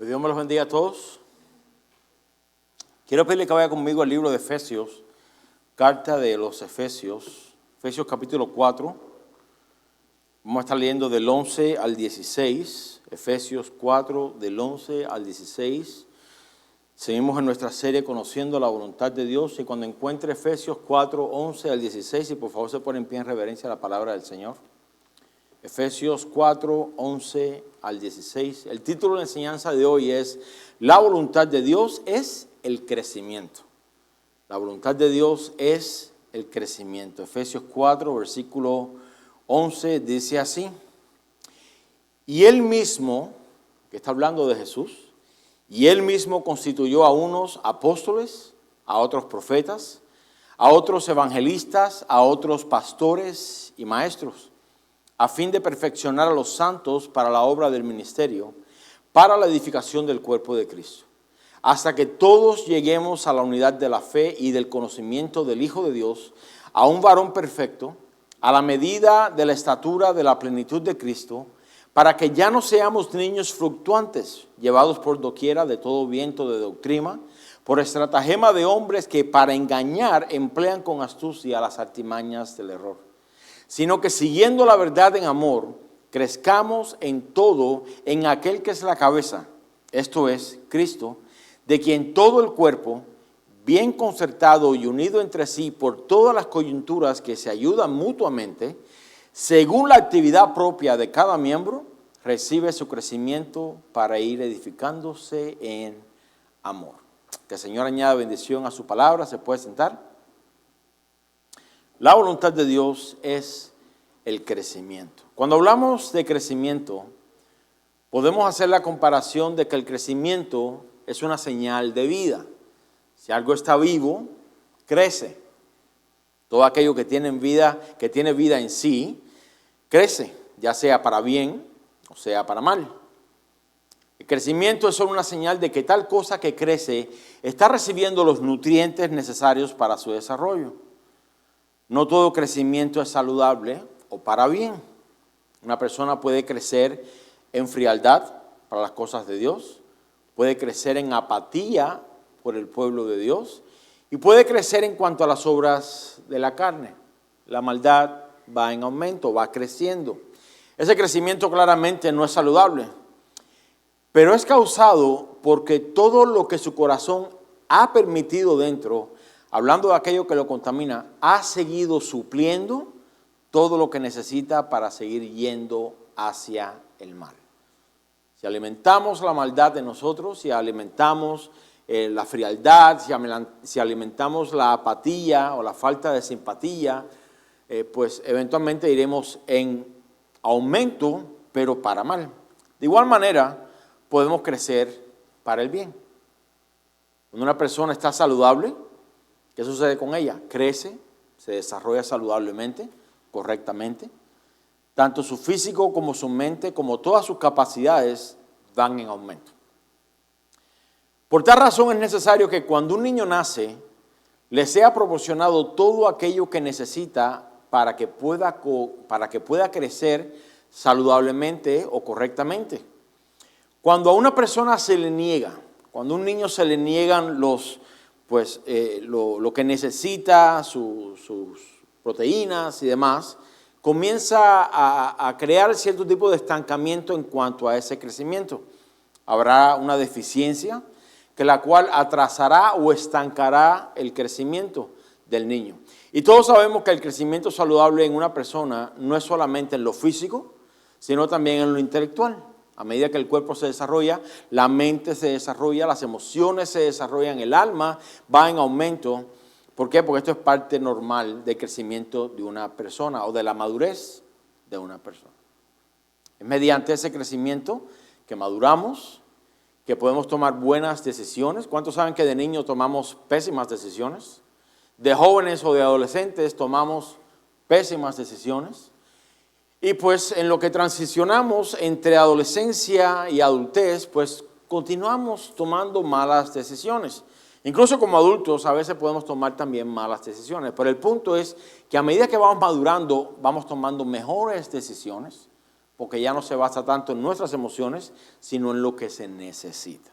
Pues Dios me los bendiga a todos. Quiero pedirle que vaya conmigo al libro de Efesios, carta de los Efesios, Efesios capítulo 4. Vamos a estar leyendo del 11 al 16, Efesios 4, del 11 al 16. Seguimos en nuestra serie Conociendo la Voluntad de Dios, y cuando encuentre Efesios 4, 11 al 16, y por favor se ponen en pie en reverencia a la palabra del Señor. Efesios 4, 11 al 16. El título de la enseñanza de hoy es La voluntad de Dios es el crecimiento. La voluntad de Dios es el crecimiento. Efesios 4, versículo 11 dice así: Y Él mismo, que está hablando de Jesús, y Él mismo constituyó a unos apóstoles, a otros profetas, a otros evangelistas, a otros pastores y maestros, a fin de perfeccionar a los santos para la obra del ministerio, para la edificación del cuerpo de Cristo, hasta que todos lleguemos a la unidad de la fe y del conocimiento del Hijo de Dios, a un varón perfecto, a la medida de la estatura de la plenitud de Cristo, para que ya no seamos niños fluctuantes, llevados por doquiera de todo viento de doctrina, por estratagema de hombres que para engañar emplean con astucia las artimañas del error, sino que siguiendo la verdad en amor, crezcamos en todo en aquel que es la cabeza, esto es, Cristo, de quien todo el cuerpo, bien concertado y unido entre sí por todas las coyunturas que se ayudan mutuamente, según la actividad propia de cada miembro, recibe su crecimiento para ir edificándose en amor. Que el Señor añada bendición a su palabra. ¿Se puede sentar? La voluntad de Dios es el crecimiento. Cuando hablamos de crecimiento, podemos hacer la comparación de que el crecimiento es una señal de vida. Si algo está vivo, crece. Todo aquello que tiene vida en sí, crece, ya sea para bien o sea para mal. El crecimiento es solo una señal de que tal cosa que crece está recibiendo los nutrientes necesarios para su desarrollo. No todo crecimiento es saludable o para bien. Una persona puede crecer en frialdad para las cosas de Dios, puede crecer en apatía por el pueblo de Dios y puede crecer en cuanto a las obras de la carne. La maldad va en aumento, va creciendo. Ese crecimiento claramente no es saludable, pero es causado porque todo lo que su corazón ha permitido dentro, hablando de aquello que lo contamina, ha seguido supliendo todo lo que necesita para seguir yendo hacia el mal. Si alimentamos la maldad de nosotros, si alimentamos la frialdad, si alimentamos la apatía o la falta de simpatía, pues eventualmente iremos en aumento, pero para mal. De igual manera, podemos crecer para el bien. Cuando una persona está saludable, ¿qué sucede con ella? Crece, se desarrolla saludablemente, correctamente. Tanto su físico como su mente, como todas sus capacidades, van en aumento. Por tal razón es necesario que cuando un niño nace, le sea proporcionado todo aquello que necesita para que pueda crecer saludablemente o correctamente. Cuando a una persona se le niega, cuando a un niño se le niegan lo que necesita, sus proteínas y demás, comienza a crear cierto tipo de estancamiento en cuanto a ese crecimiento. Habrá una deficiencia que la cual atrasará o estancará el crecimiento del niño. Y todos sabemos que el crecimiento saludable en una persona no es solamente en lo físico, sino también en lo intelectual. A medida que el cuerpo se desarrolla, la mente se desarrolla, las emociones se desarrollan, el alma va en aumento. ¿Por qué? Porque esto es parte normal del crecimiento de una persona o de la madurez de una persona. Es mediante ese crecimiento que maduramos, que podemos tomar buenas decisiones. ¿Cuántos saben que de niños tomamos pésimas decisiones? De jóvenes o de adolescentes tomamos pésimas decisiones. Y pues en lo que transicionamos entre adolescencia y adultez, pues continuamos tomando malas decisiones. Incluso como adultos a veces podemos tomar también malas decisiones. Pero el punto es que a medida que vamos madurando, vamos tomando mejores decisiones, porque ya no se basa tanto en nuestras emociones, sino en lo que se necesita.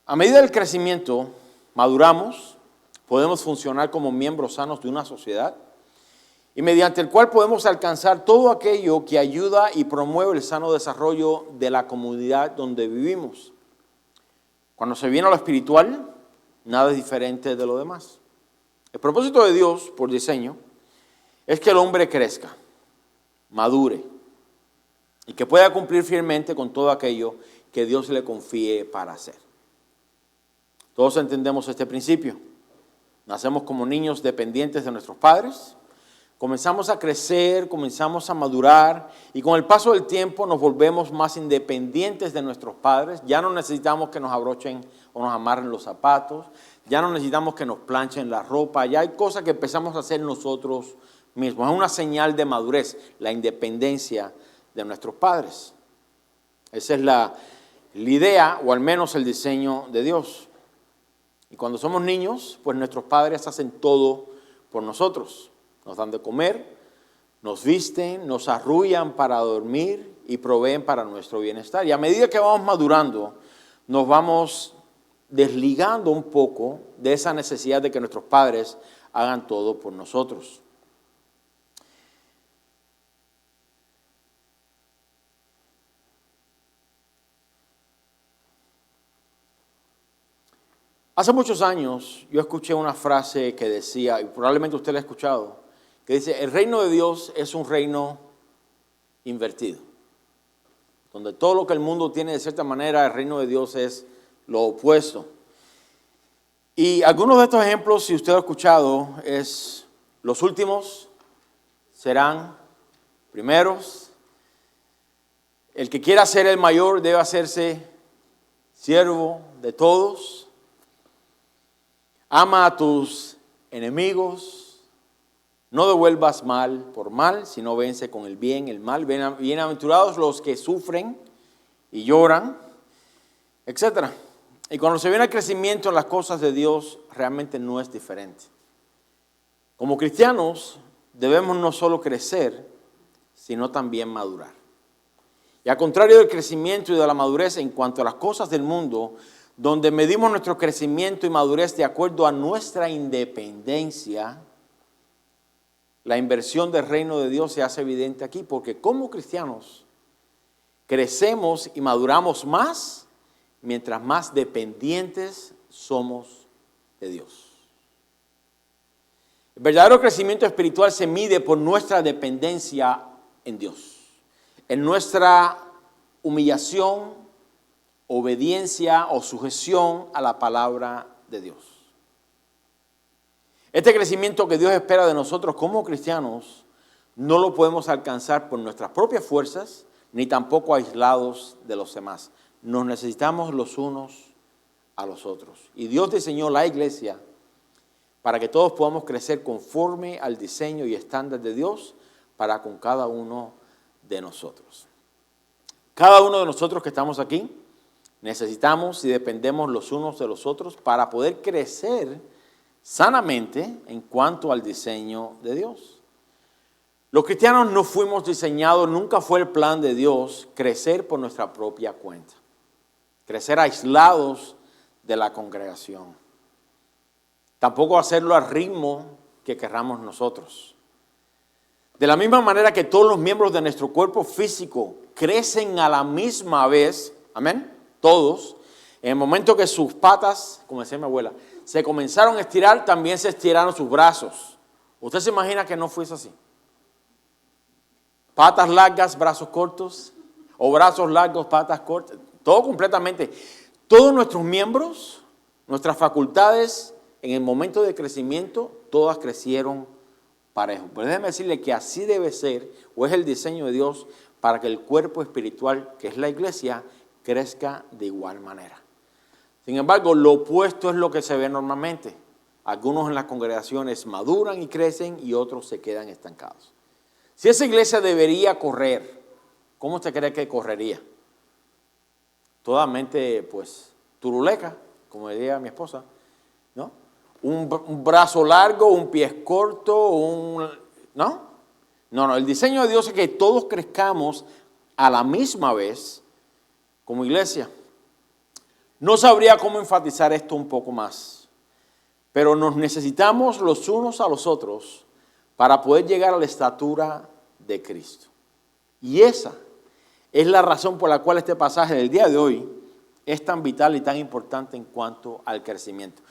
A medida del crecimiento, maduramos, podemos funcionar como miembros sanos de una sociedad y mediante el cual podemos alcanzar todo aquello que ayuda y promueve el sano desarrollo de la comunidad donde vivimos. Cuando se viene a lo espiritual, nada es diferente de lo demás. El propósito de Dios, por diseño, es que el hombre crezca, madure y que pueda cumplir fielmente con todo aquello que Dios le confíe para hacer. Todos entendemos este principio. Nacemos como niños dependientes de nuestros padres, comenzamos a crecer, comenzamos a madurar y con el paso del tiempo nos volvemos más independientes de nuestros padres. Ya no necesitamos que nos abrochen o nos amarren los zapatos, ya no necesitamos que nos planchen la ropa, ya hay cosas que empezamos a hacer nosotros mismos. Es una señal de madurez, la independencia de nuestros padres. Esa es la idea, o al menos el diseño de Dios. Y cuando somos niños, pues nuestros padres hacen todo por nosotros. Nos dan de comer, nos visten, nos arrullan para dormir y proveen para nuestro bienestar. Y a medida que vamos madurando, nos vamos desligando un poco de esa necesidad de que nuestros padres hagan todo por nosotros. Hace muchos años yo escuché una frase que decía, y probablemente usted la ha escuchado, que dice, el reino de Dios es un reino invertido. Donde todo lo que el mundo tiene de cierta manera, el reino de Dios es lo opuesto. Y algunos de estos ejemplos, si usted lo ha escuchado, es los últimos serán primeros. El que quiera ser el mayor debe hacerse siervo de todos. Ama a tus enemigos. No devuelvas mal por mal, sino vence con el bien el mal. Bienaventurados los que sufren y lloran, etc. Y cuando se viene el crecimiento en las cosas de Dios, realmente no es diferente. Como cristianos, debemos no solo crecer, sino también madurar. Y al contrario del crecimiento y de la madurez en cuanto a las cosas del mundo, donde medimos nuestro crecimiento y madurez de acuerdo a nuestra independencia, la inversión del reino de Dios se hace evidente aquí, porque como cristianos crecemos y maduramos más mientras más dependientes somos de Dios. El verdadero crecimiento espiritual se mide por nuestra dependencia en Dios, en nuestra humillación, obediencia o sujeción a la palabra de Dios. Este crecimiento que Dios espera de nosotros como cristianos no lo podemos alcanzar por nuestras propias fuerzas ni tampoco aislados de los demás. Nos necesitamos los unos a los otros. Y Dios diseñó la iglesia para que todos podamos crecer conforme al diseño y estándar de Dios para con cada uno de nosotros. Cada uno de nosotros que estamos aquí necesitamos y dependemos los unos de los otros para poder crecer sanamente en cuanto al diseño de Dios. Los cristianos no fuimos diseñados, nunca fue el plan de Dios crecer por nuestra propia cuenta, crecer aislados de la congregación, tampoco hacerlo al ritmo que querramos nosotros. De la misma manera que todos los miembros de nuestro cuerpo físico crecen a la misma vez, amén, todos, en el momento que sus patas, como decía mi abuela, se comenzaron a estirar, también se estiraron sus brazos. ¿Usted se imagina que no fuese así? Patas largas, brazos cortos, o brazos largos, patas cortas, todo completamente. Todos nuestros miembros, nuestras facultades, en el momento de crecimiento, todas crecieron parejo. Pero déjeme decirle que así debe ser, o es el diseño de Dios, para que el cuerpo espiritual, que es la iglesia, crezca de igual manera. Sin embargo, lo opuesto es lo que se ve normalmente. Algunos en las congregaciones maduran y crecen y otros se quedan estancados. Si esa iglesia debería correr, ¿cómo usted cree que correría? Totalmente, pues, turuleca, como diría mi esposa, ¿no? Un brazo largo, un pie corto, ¿no? No, el diseño de Dios es que todos crezcamos a la misma vez como iglesia. No sabría cómo enfatizar esto un poco más, pero nos necesitamos los unos a los otros para poder llegar a la estatura de Cristo. Y esa es la razón por la cual este pasaje del día de hoy es tan vital y tan importante en cuanto al crecimiento.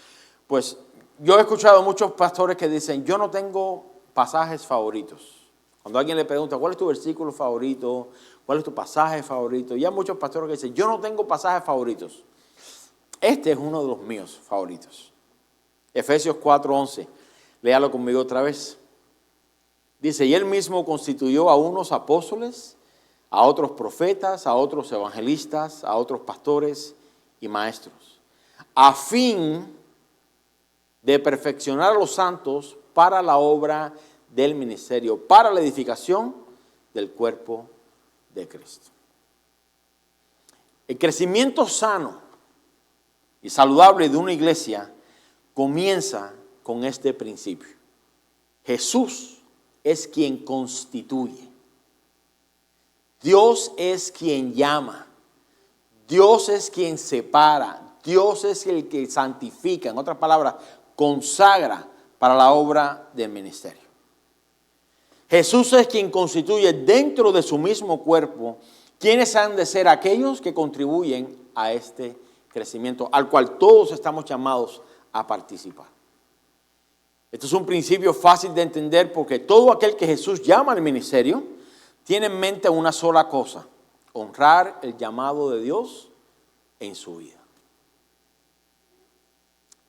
Pues yo he escuchado a muchos pastores que dicen, yo no tengo pasajes favoritos. Cuando alguien le pregunta, ¿cuál es tu versículo favorito? ¿Cuál es tu pasaje favorito? Y hay muchos pastores que dicen, yo no tengo pasajes favoritos. Este es uno de los míos favoritos. Efesios 4:11. Léalo conmigo otra vez. Dice, y él mismo constituyó a unos apóstoles, a otros profetas, a otros evangelistas, a otros pastores y maestros, a fin de perfeccionar a los santos para la obra del ministerio, para la edificación del cuerpo de Cristo. El crecimiento sano y saludable de una iglesia comienza con este principio. Jesús es quien constituye. Dios es quien llama. Dios es quien separa. Dios es el que santifica. En otras palabras, consagra para la obra del ministerio. Jesús es quien constituye dentro de su mismo cuerpo quienes han de ser aquellos que contribuyen a este crecimiento, al cual todos estamos llamados a participar. Esto es un principio fácil de entender porque todo aquel que Jesús llama al ministerio tiene en mente una sola cosa: honrar el llamado de Dios en su vida.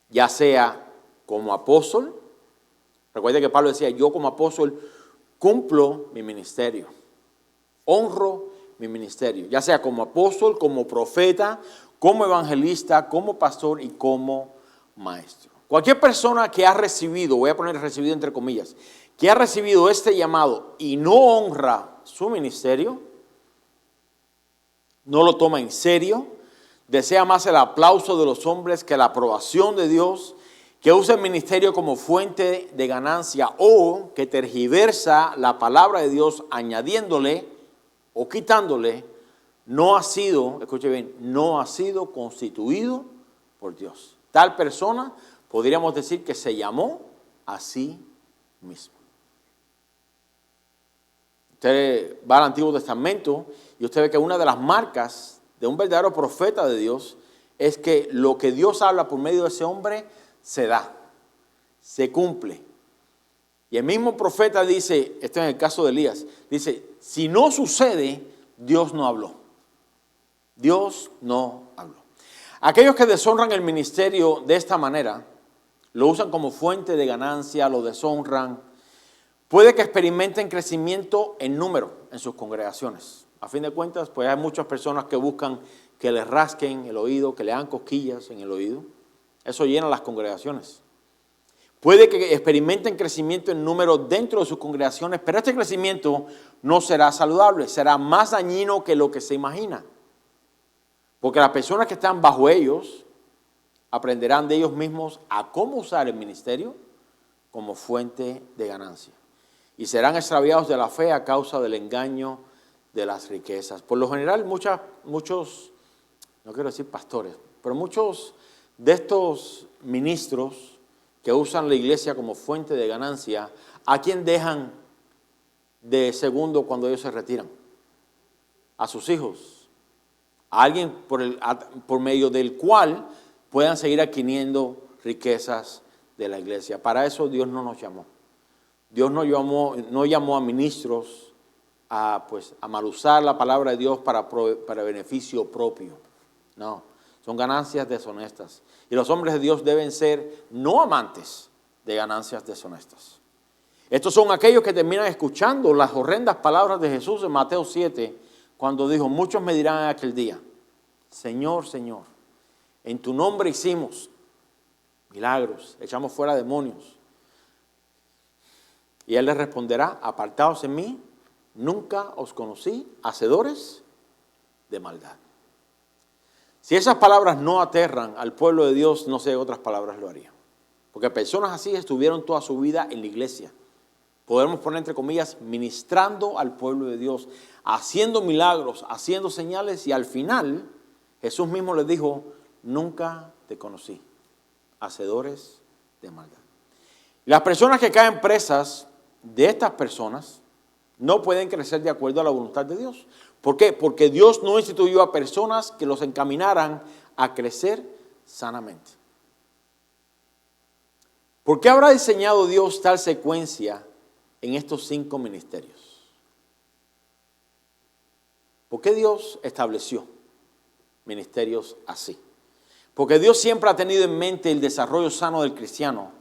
Ya sea como apóstol, recuerde que Pablo decía, yo como apóstol cumplo mi ministerio, honro mi ministerio, ya sea como apóstol, como profeta, como evangelista, como pastor y como maestro. Cualquier persona que ha recibido, voy a poner recibido entre comillas, que ha recibido este llamado y no honra su ministerio, no lo toma en serio, desea más el aplauso de los hombres que la aprobación de Dios, que usa el ministerio como fuente de ganancia o que tergiversa la palabra de Dios añadiéndole o quitándole, no ha sido, escuche bien, no ha sido constituido por Dios. Tal persona podríamos decir que se llamó a sí mismo. Usted va al Antiguo Testamento y usted ve que una de las marcas de un verdadero profeta de Dios es que lo que Dios habla por medio de ese hombre se da, se cumple. Y el mismo profeta dice, esto en el caso de Elías, dice, si no sucede, Dios no habló. Dios no habló. Aquellos que deshonran el ministerio de esta manera, lo usan como fuente de ganancia, lo deshonran, puede que experimenten crecimiento en número en sus congregaciones. A fin de cuentas, pues hay muchas personas que buscan que les rasquen el oído, que le hagan cosquillas en el oído. Eso llena las congregaciones. Puede que experimenten crecimiento en número dentro de sus congregaciones, pero este crecimiento no será saludable, será más dañino que lo que se imagina. Porque las personas que están bajo ellos aprenderán de ellos mismos a cómo usar el ministerio como fuente de ganancia. Y serán extraviados de la fe a causa del engaño de las riquezas. Por lo general, muchos, no quiero decir pastores, pero muchos de estos ministros que usan la iglesia como fuente de ganancia, ¿a quién dejan de segundo cuando ellos se retiran? A sus hijos. A alguien por medio del cual puedan seguir adquiriendo riquezas de la iglesia. Para eso Dios no nos llamó. Dios no llamó a ministros a mal usar la palabra de Dios para beneficio propio. No, son ganancias deshonestas. Y los hombres de Dios deben ser no amantes de ganancias deshonestas. Estos son aquellos que terminan escuchando las horrendas palabras de Jesús en Mateo 7, cuando dijo, muchos me dirán en aquel día, Señor, Señor, en tu nombre hicimos milagros, echamos fuera demonios. Y Él les responderá, apartaos de mí, nunca os conocí, hacedores de maldad. Si esas palabras no aterran al pueblo de Dios, no sé, otras palabras lo harían. Porque personas así estuvieron toda su vida en la iglesia. podemos poner entre comillas, ministrando al pueblo de Dios, haciendo milagros, haciendo señales, y al final Jesús mismo les dijo, nunca te conocí, hacedores de maldad. Las personas que caen presas de estas personas no pueden crecer de acuerdo a la voluntad de Dios. ¿Por qué? Porque Dios no instituyó a personas que los encaminaran a crecer sanamente. ¿Por qué habrá diseñado Dios tal secuencia en estos 5 ministerios? ¿Por qué Dios estableció ministerios así? Porque Dios siempre ha tenido en mente el desarrollo sano del cristiano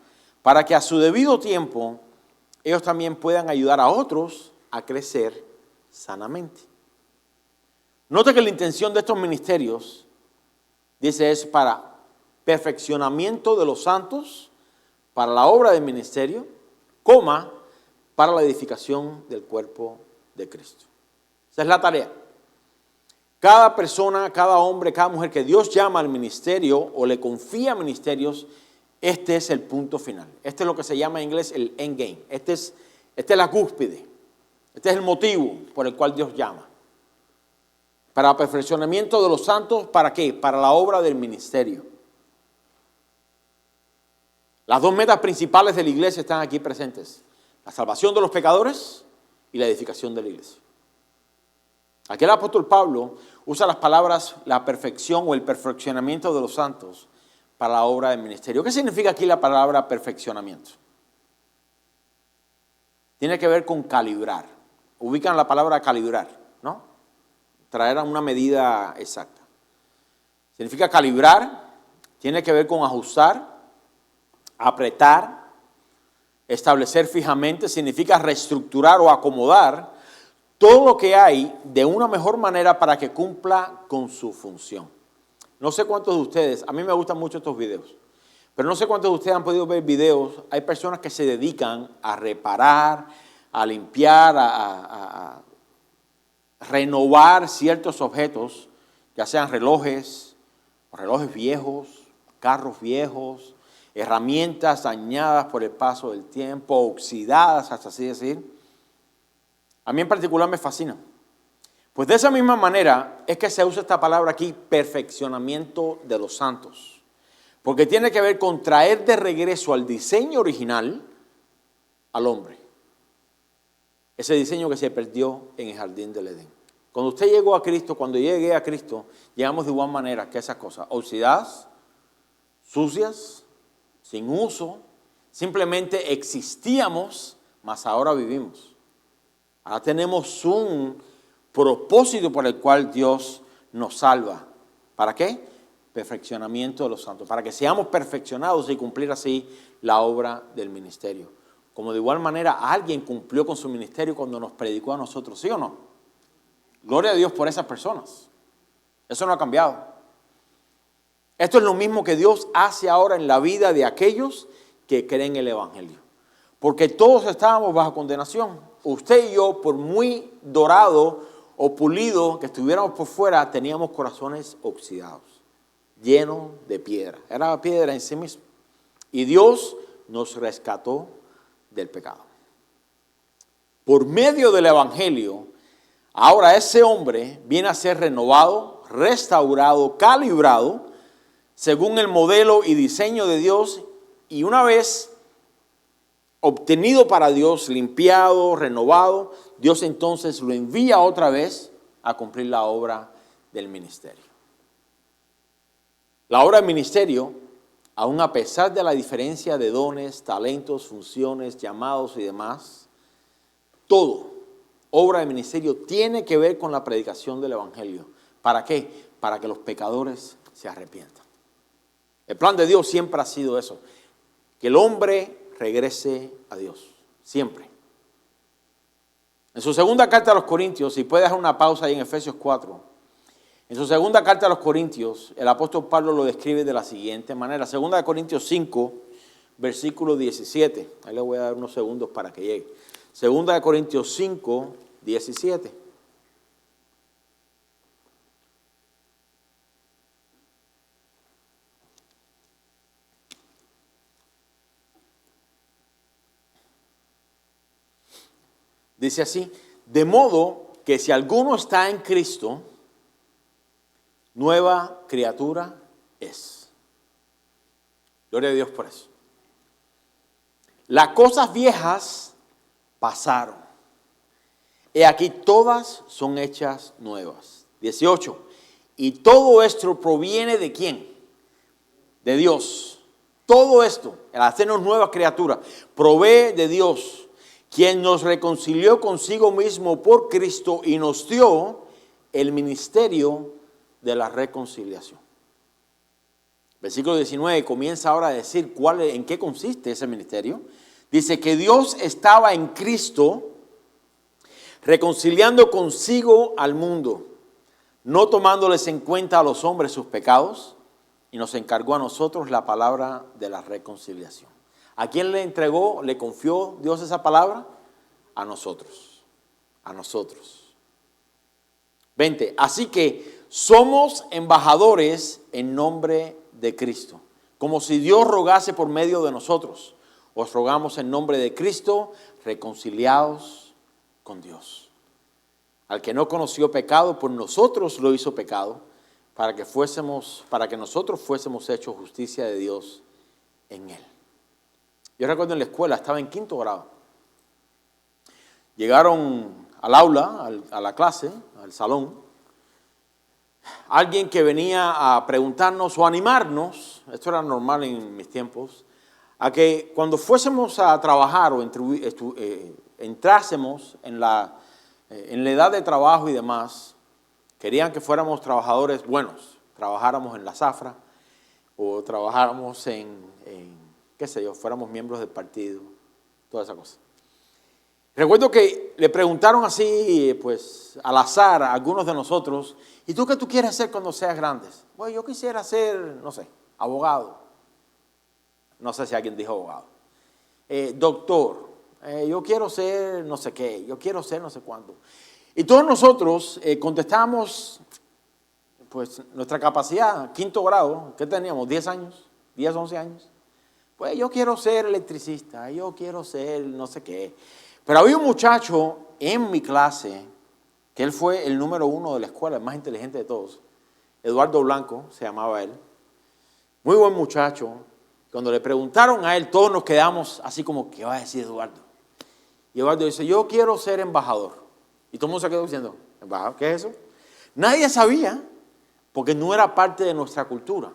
para que a su debido tiempo ellos también puedan ayudar a otros a crecer sanamente. Note que la intención de estos ministerios, dice, es para perfeccionamiento de los santos, para la obra del ministerio, para la edificación del cuerpo de Cristo. Esa es la tarea. Cada persona, cada hombre, cada mujer que Dios llama al ministerio o le confía ministerios, este es el punto final. Este es lo que se llama en inglés el end game. Este es la cúspide. Este es el motivo por el cual Dios llama. Para perfeccionamiento de los santos, ¿para qué? Para la obra del ministerio. Las 2 metas principales de la iglesia están aquí presentes. La salvación de los pecadores y la edificación de la iglesia. Aquí el apóstol Pablo usa las palabras la perfección o el perfeccionamiento de los santos para la obra del ministerio. ¿Qué significa aquí la palabra perfeccionamiento? Tiene que ver con calibrar. Ubican la palabra calibrar, ¿no? Traer a una medida exacta. Significa calibrar, tiene que ver con ajustar, apretar, establecer fijamente, significa reestructurar o acomodar todo lo que hay de una mejor manera para que cumpla con su función. No sé cuántos de ustedes, a mí me gustan mucho estos videos, pero no sé cuántos de ustedes han podido ver videos. Hay personas que se dedican a reparar, a limpiar, a renovar ciertos objetos, ya sean relojes viejos, carros viejos, herramientas dañadas por el paso del tiempo, oxidadas, hasta así decir. A mí en particular me fascina. Pues de esa misma manera es que se usa esta palabra aquí, perfeccionamiento de los santos. Porque tiene que ver con traer de regreso al diseño original al hombre. Ese diseño que se perdió en el jardín del Edén. Cuando usted llegó a Cristo, cuando llegué a Cristo, llegamos de igual manera que esas cosas. Oxidadas, sucias, sin uso, simplemente existíamos, mas ahora vivimos. Ahora tenemos un propósito por el cual Dios nos salva. ¿Para qué? Perfeccionamiento de los santos. Para que seamos perfeccionados y cumplir así la obra del ministerio. Como de igual manera alguien cumplió con su ministerio cuando nos predicó a nosotros, ¿sí o no? Gloria a Dios por esas personas. Eso no ha cambiado. Esto es lo mismo que Dios hace ahora en la vida de aquellos que creen el Evangelio. Porque todos estábamos bajo condenación. Usted y yo, por muy dorado o pulido que estuviéramos por fuera, teníamos corazones oxidados, llenos de piedra. Era piedra en sí mismo. Y Dios nos rescató del pecado. Por medio del Evangelio, ahora ese hombre viene a ser renovado, restaurado, calibrado, según el modelo y diseño de Dios, y una vez obtenido para Dios, limpiado, renovado, Dios entonces lo envía otra vez a cumplir la obra del ministerio. La obra del ministerio, aun a pesar de la diferencia de dones, talentos, funciones, llamados y demás, todo, obra del ministerio tiene que ver con la predicación del Evangelio. ¿Para qué? Para que los pecadores se arrepientan. El plan de Dios siempre ha sido eso, que el hombre regrese a Dios, siempre. En su segunda carta a los Corintios, si puede dejar una pausa ahí en Efesios 4, en su segunda carta a los Corintios, el apóstol Pablo lo describe de la siguiente manera. Segunda de Corintios 5, versículo 17. Ahí le voy a dar unos segundos para que llegue. Segunda de Corintios 5, 17. Dice así, de modo que si alguno está en Cristo, nueva criatura es. Gloria a Dios por eso. Las cosas viejas pasaron. He aquí todas son hechas nuevas. 18. Y todo esto proviene de ¿quién? De Dios. Todo esto, el hacernos nuevas criaturas, provee de Dios, quien nos reconcilió consigo mismo por Cristo y nos dio el ministerio de la reconciliación. Versículo 19 comienza ahora a decir en qué consiste ese ministerio. Dice que Dios estaba en Cristo reconciliando consigo al mundo, no tomándoles en cuenta a los hombres sus pecados, y nos encargó a nosotros la palabra de la reconciliación. ¿A quién le entregó, le confió Dios esa palabra? A nosotros. A nosotros. 20. Así que somos embajadores en nombre de Cristo, como si Dios rogase por medio de nosotros. Os rogamos en nombre de Cristo, reconciliados con Dios. Al que no conoció pecado, por nosotros lo hizo pecado, para que nosotros fuésemos hechos justicia de Dios en él. Yo recuerdo en la escuela, estaba en 5º grado. Llegaron al aula, a la clase, al salón, alguien que venía a preguntarnos o animarnos, esto era normal en mis tiempos, a que cuando fuésemos a trabajar o entrásemos en la edad de trabajo y demás, querían que fuéramos trabajadores buenos, trabajáramos en la zafra o trabajáramos qué sé yo, fuéramos miembros del partido, toda esa cosa. Recuerdo que le preguntaron así, pues, al azar a algunos de nosotros, ¿y tú qué tú quieres hacer cuando seas grande? Bueno, yo quisiera ser, no sé, abogado. No sé si alguien dijo abogado. Doctor, yo quiero ser no sé qué, yo quiero ser no sé cuánto. Y todos nosotros contestamos, pues, nuestra capacidad, 5º grado, ¿qué teníamos? 10 años, 10, 11 años. Pues yo quiero ser electricista, yo quiero ser no sé qué. Pero había un muchacho en mi clase, que él fue el número 1 de la escuela, el más inteligente de todos. Eduardo Blanco se llamaba él. Muy buen muchacho. Cuando le preguntaron a él, todos nos quedamos así como, ¿qué va a decir Eduardo? Y Eduardo dice, yo quiero ser embajador. Y todo el mundo se quedó diciendo, ¿embajador? ¿Qué es eso? Nadie sabía, porque no era parte de nuestra cultura.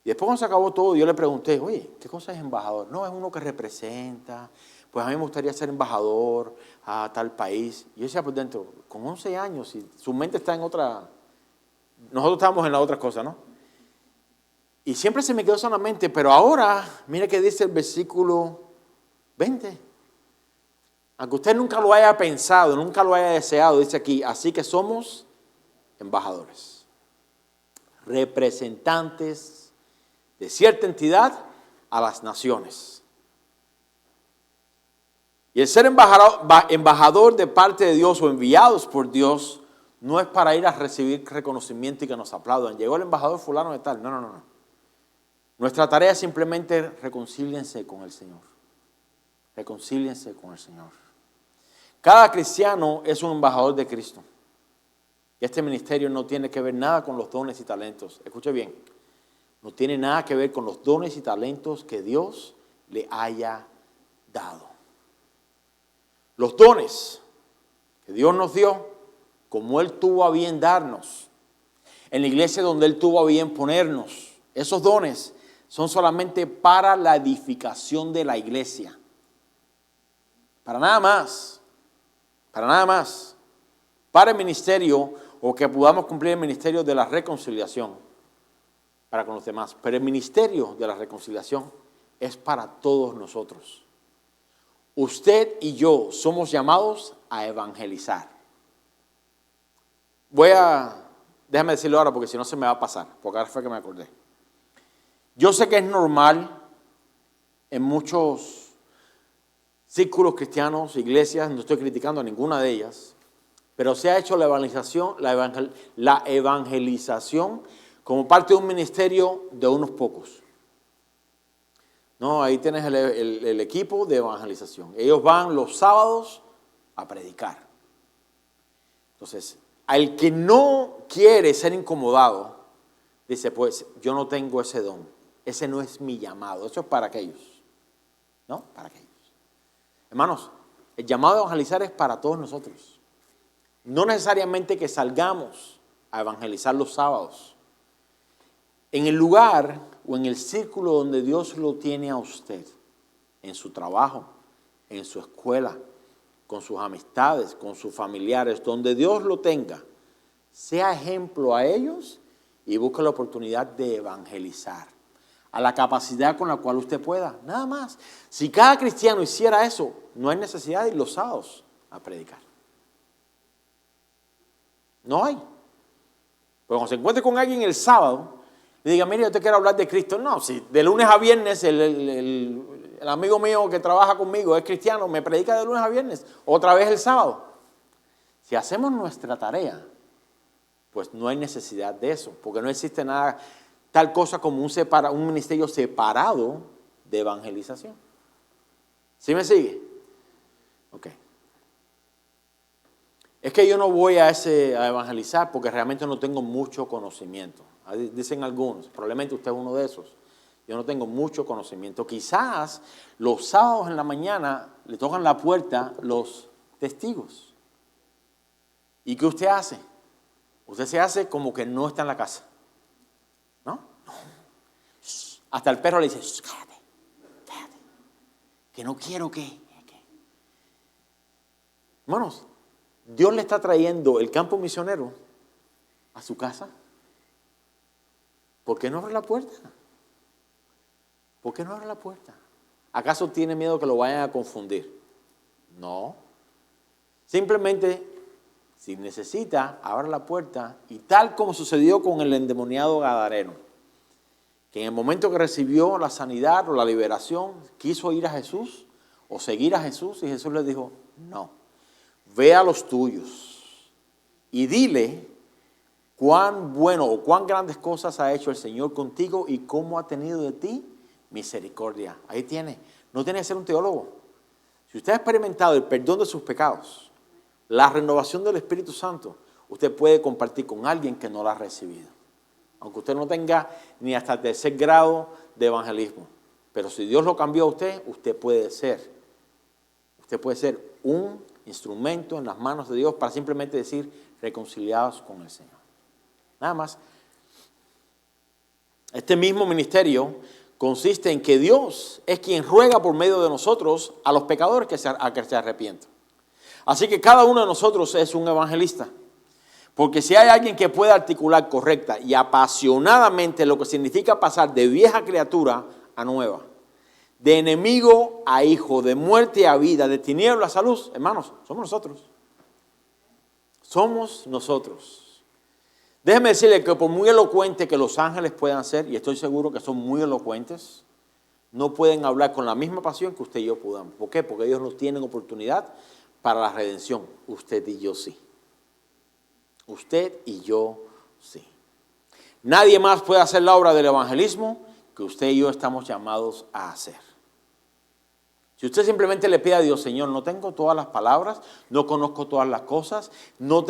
Y después cuando se acabó todo, yo le pregunté, oye, ¿qué cosa es embajador? No, es uno que representa. Pues a mí me gustaría ser embajador a tal país. Y yo decía por dentro, con 11 años, y su mente está en otra, nosotros estamos en la otra cosa, ¿no? Y siempre se me quedó eso en la mente, pero ahora, mire que dice el versículo 20. Aunque usted nunca lo haya pensado, nunca lo haya deseado, dice aquí, así que somos embajadores, representantes de cierta entidad a las naciones. Y el ser embajador de parte de Dios o enviados por Dios no es para ir a recibir reconocimiento y que nos aplaudan. Llegó el embajador fulano de tal. No. Nuestra tarea es simplemente reconcíliense con el Señor. Reconcíliense con el Señor. Cada cristiano es un embajador de Cristo. Y este ministerio no tiene que ver nada con los dones y talentos. Escuche bien. No tiene nada que ver con los dones y talentos que Dios le haya dado. Los dones que Dios nos dio, como Él tuvo a bien darnos, en la iglesia donde Él tuvo a bien ponernos, esos dones son solamente para la edificación de la iglesia. Para nada más. Para nada más. Para el ministerio o que podamos cumplir el ministerio de la reconciliación para con los demás. Pero el ministerio de la reconciliación es para todos nosotros. Usted y yo somos llamados a evangelizar. Déjame decirlo ahora porque si no se me va a pasar, porque ahora fue que me acordé. Yo sé que es normal en muchos círculos cristianos, iglesias, no estoy criticando a ninguna de ellas, pero se ha hecho la evangelización como parte de un ministerio de unos pocos. No, ahí tienes el equipo de evangelización. Ellos van los sábados a predicar. Entonces, al que no quiere ser incomodado, dice, pues yo no tengo ese don. Ese no es mi llamado. Eso es para aquellos. ¿No? Para aquellos. Hermanos, el llamado a evangelizar es para todos nosotros. No necesariamente que salgamos a evangelizar los sábados. En el lugar o en el círculo donde Dios lo tiene a usted, en su trabajo, en su escuela, con sus amistades, con sus familiares, donde Dios lo tenga, sea ejemplo a ellos y busque la oportunidad de evangelizar a la capacidad con la cual usted pueda, nada más. Si cada cristiano hiciera eso, no hay necesidad de ir los sábados a predicar. No hay. Pero cuando se encuentre con alguien el sábado, le diga, mire, yo te quiero hablar de Cristo. No, si de lunes a viernes el amigo mío que trabaja conmigo es cristiano, me predica de lunes a viernes, otra vez el sábado. Si hacemos nuestra tarea, pues no hay necesidad de eso, porque no existe nada, tal cosa como un ministerio separado de evangelización. ¿Sí me sigue? Ok. Es que yo no voy a evangelizar porque realmente no tengo mucho conocimiento. Dicen algunos, probablemente usted es uno de esos. Yo no tengo mucho conocimiento. Quizás los sábados en la mañana le tocan la puerta los testigos. ¿Y qué usted hace? Usted se hace como que no está en la casa. ¿No? Hasta el perro le dice, cállate, cállate, que no quiero que. Hermanos, Dios le está trayendo el campo misionero a su casa. ¿Por qué no abre la puerta? ¿Por qué no abre la puerta? ¿Acaso tiene miedo que lo vayan a confundir? No. Simplemente, si necesita, abra la puerta y tal como sucedió con el endemoniado gadareno, que en el momento que recibió la sanidad o la liberación, quiso ir a Jesús o seguir a Jesús y Jesús le dijo, no, ve a los tuyos y dile cuán bueno o cuán grandes cosas ha hecho el Señor contigo y cómo ha tenido de ti misericordia. Ahí tiene. No tiene que ser un teólogo. Si usted ha experimentado el perdón de sus pecados, la renovación del Espíritu Santo, usted puede compartir con alguien que no la ha recibido. Aunque usted no tenga ni hasta el tercer grado de evangelismo. Pero si Dios lo cambió a usted, usted puede ser un instrumento en las manos de Dios para simplemente decir reconciliados con el Señor. Nada más. Este mismo ministerio consiste en que Dios es quien ruega por medio de nosotros a los pecadores que se arrepientan. Así que cada uno de nosotros es un evangelista. Porque si hay alguien que pueda articular correcta y apasionadamente lo que significa pasar de vieja criatura a nueva, de enemigo a hijo, de muerte a vida, de tinieblas a luz, hermanos, somos nosotros. Somos nosotros. Déjeme decirle que por muy elocuente que los ángeles puedan ser, y estoy seguro que son muy elocuentes, no pueden hablar con la misma pasión que usted y yo podamos. ¿Por qué? Porque ellos no tienen oportunidad para la redención. Usted y yo sí. Usted y yo sí. Nadie más puede hacer la obra del evangelismo que usted y yo estamos llamados a hacer. Si usted simplemente le pide a Dios, Señor, no tengo todas las palabras, no conozco todas las cosas, no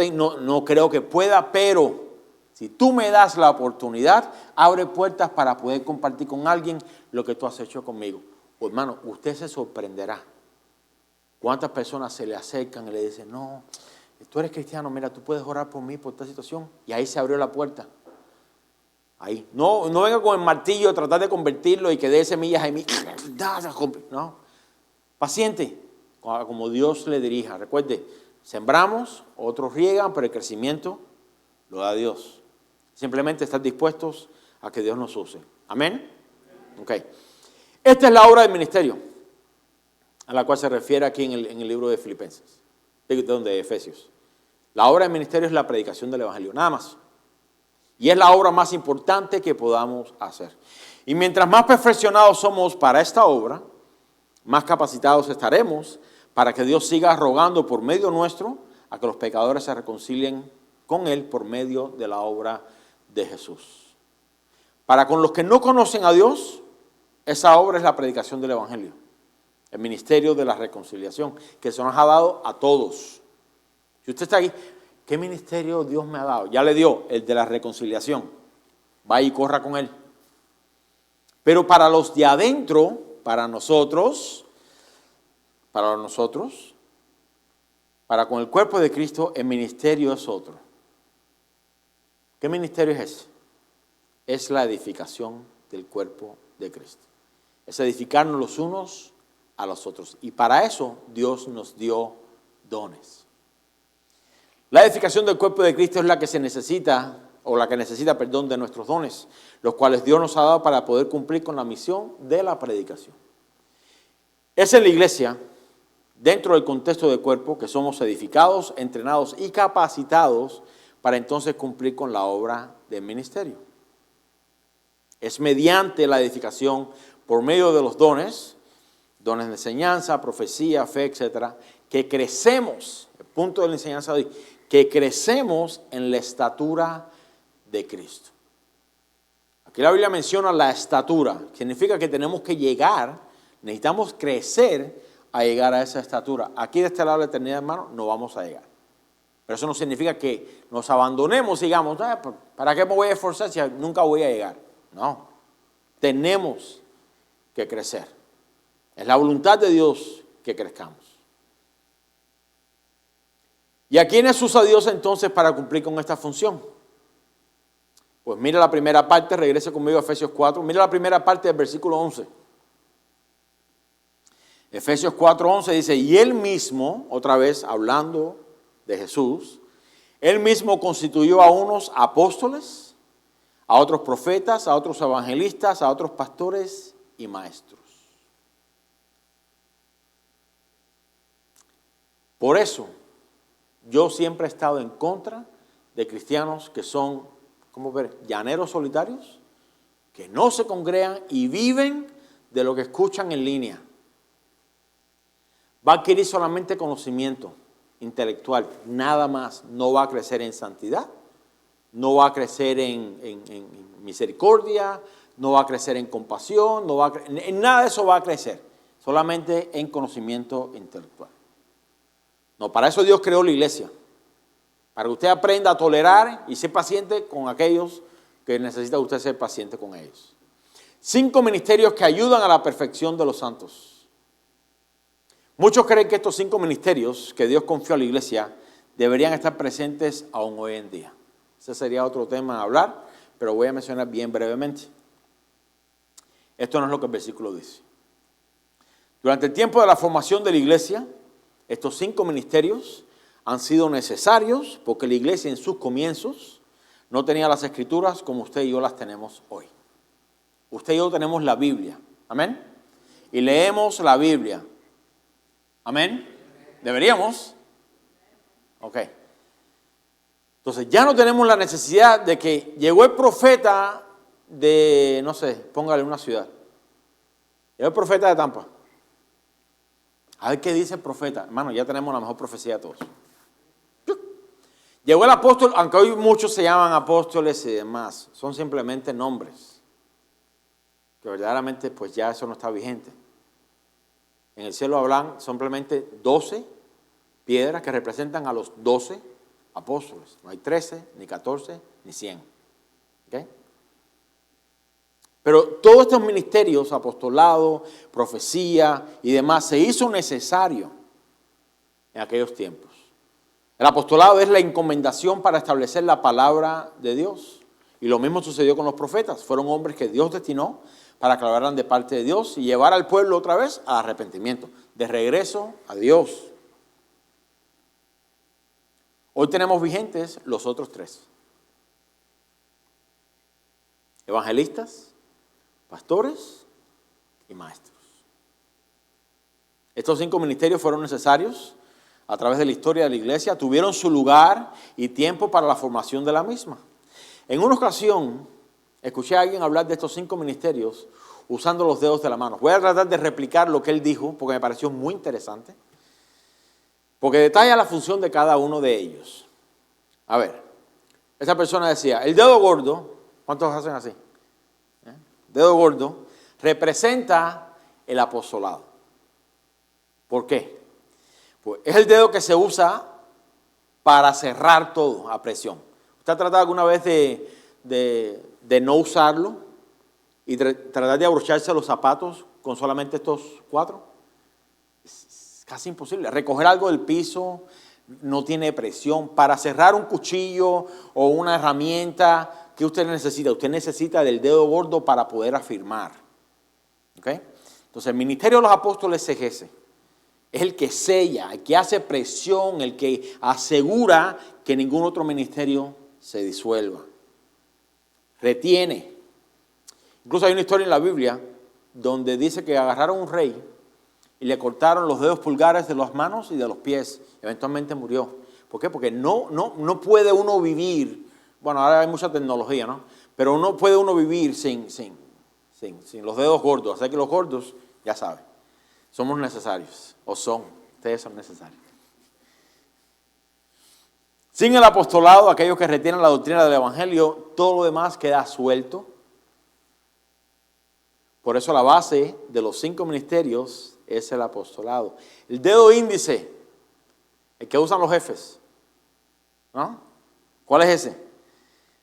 creo que pueda, pero si tú me das la oportunidad, abre puertas para poder compartir con alguien lo que tú has hecho conmigo. Pues, hermano, usted se sorprenderá. ¿Cuántas personas se le acercan y le dicen, no, tú eres cristiano, mira, tú puedes orar por mí, por esta situación? Y ahí se abrió la puerta. Ahí. No venga con el martillo a tratar de convertirlo y que dé semillas en mí. No. Paciente, como Dios le dirija. Recuerde, sembramos, otros riegan, pero el crecimiento lo da Dios. Simplemente estar dispuestos a que Dios nos use. ¿Amén? Ok. Esta es la obra del ministerio a la cual se refiere aquí en el libro de Filipenses, de Efesios. La obra del ministerio es la predicación del evangelio, nada más. Y es la obra más importante que podamos hacer. Y mientras más perfeccionados somos para esta obra, más capacitados estaremos para que Dios siga rogando por medio nuestro a que los pecadores se reconcilien con Él por medio de la obra de Jesús. Para con los que no conocen a Dios, Esa obra es la predicación del Evangelio, el ministerio de la reconciliación, que se nos ha dado a todos. Si usted está ahí, ¿qué ministerio Dios me ha dado? Ya le dio el de la reconciliación. Vaya y corra con él. Pero para los de adentro, para nosotros, para con el cuerpo de Cristo, el ministerio es otro. ¿Qué ministerio es ese? Es la edificación del cuerpo de Cristo. Es edificarnos los unos a los otros. Y para eso Dios nos dio dones. La edificación del cuerpo de Cristo es la que se necesita, de nuestros dones, los cuales Dios nos ha dado para poder cumplir con la misión de la predicación. Es en la iglesia, dentro del contexto del cuerpo, que somos edificados, entrenados y capacitados para entonces cumplir con la obra del ministerio. Es mediante la edificación, por medio de los dones de enseñanza, profecía, fe, etcétera, que crecemos, el punto de la enseñanza de hoy, que crecemos en la estatura de Cristo. Aquí la Biblia menciona la estatura, significa que tenemos que llegar, necesitamos crecer a llegar a esa estatura. Aquí de este lado de la eternidad, hermano, no vamos a llegar. Pero eso no significa que nos abandonemos y digamos, ¿para qué me voy a esforzar si nunca voy a llegar? No, tenemos que crecer. Es la voluntad de Dios que crezcamos. ¿Y a quiénes usa Dios entonces para cumplir con esta función? Pues mira la primera parte, regrese conmigo a Efesios 4, mira la primera parte del versículo 11. Efesios 4:11 dice, y él mismo, otra vez hablando de Jesús, él mismo constituyó a unos apóstoles, a otros profetas, a otros evangelistas, a otros pastores y maestros. Por eso, yo siempre he estado en contra de cristianos que son, ¿cómo ver?, llaneros solitarios, que no se congregan y viven de lo que escuchan en línea. Va a adquirir solamente conocimiento intelectual, nada más. No va a crecer en santidad, no va a crecer en misericordia, no va a crecer en compasión, en nada de eso va a crecer, solamente en conocimiento intelectual. No, para eso Dios creó la iglesia, para que usted aprenda a tolerar y ser paciente con aquellos que necesita usted ser paciente con ellos. 5 ministerios que ayudan a la perfección de los santos. Muchos creen que estos 5 ministerios que Dios confió a la iglesia deberían estar presentes aún hoy en día. Ese sería otro tema a hablar, pero voy a mencionar bien brevemente. Esto no es lo que el versículo dice. Durante el tiempo de la formación de la iglesia, estos 5 ministerios han sido necesarios porque la iglesia en sus comienzos no tenía las escrituras como usted y yo las tenemos hoy. Usted y yo tenemos la Biblia, amén, y leemos la Biblia. Amén. ¿Deberíamos? Ok. Entonces ya no tenemos la necesidad de que llegó el profeta de, no sé, póngale una ciudad. Llegó el profeta de Tampa. A ver qué dice el profeta. Hermano, ya tenemos la mejor profecía de todos. Llegó el apóstol, aunque hoy muchos se llaman apóstoles y demás, son simplemente nombres. Que verdaderamente pues ya eso no está vigente. En el cielo hablan simplemente 12 piedras que representan a los 12 apóstoles. No hay 13, ni 14, ni 100. ¿Okay? Pero todos estos ministerios, apostolado, profecía y demás, se hizo necesario en aquellos tiempos. El apostolado es la encomendación para establecer la palabra de Dios. Y lo mismo sucedió con los profetas. Fueron hombres que Dios destinó para que hablaran de parte de Dios y llevar al pueblo otra vez al arrepentimiento, de regreso a Dios. Hoy tenemos vigentes los otros 3. Evangelistas, pastores y maestros. Estos 5 ministerios fueron necesarios a través de la historia de la iglesia, tuvieron su lugar y tiempo para la formación de la misma. En una ocasión, escuché a alguien hablar de estos 5 ministerios usando los dedos de la mano. Voy a tratar de replicar lo que él dijo porque me pareció muy interesante, porque detalla la función de cada uno de ellos. A ver, esa persona decía, el dedo gordo, ¿cuántos hacen así? Dedo gordo representa el apostolado. ¿Por qué? Pues es el dedo que se usa para cerrar todo a presión. ¿Usted ha tratado alguna vez de no usarlo y tratar de abrocharse los zapatos con solamente estos 4? Es casi imposible. Recoger algo del piso no tiene presión. Para cerrar un cuchillo o una herramienta, ¿qué usted necesita? Usted necesita del dedo gordo para poder afirmar. ¿Ok? Entonces el ministerio de los apóstoles es ese. Es el que sella, el que hace presión, el que asegura que ningún otro ministerio se disuelva. Retiene. Incluso hay una historia en la Biblia donde dice que agarraron a un rey y le cortaron los dedos pulgares de las manos y de los pies. Eventualmente murió. ¿Por qué? Porque no puede uno vivir, bueno, ahora hay mucha tecnología, ¿no? Pero no puede uno vivir sin los dedos gordos. Así que los gordos, ya saben, somos necesarios, o son, ustedes son necesarios. Sin el apostolado, aquellos que retienen la doctrina del evangelio, todo lo demás queda suelto. Por eso la base de los 5 ministerios es el apostolado. El dedo índice, el que usan los jefes, ¿no? ¿Cuál es ese?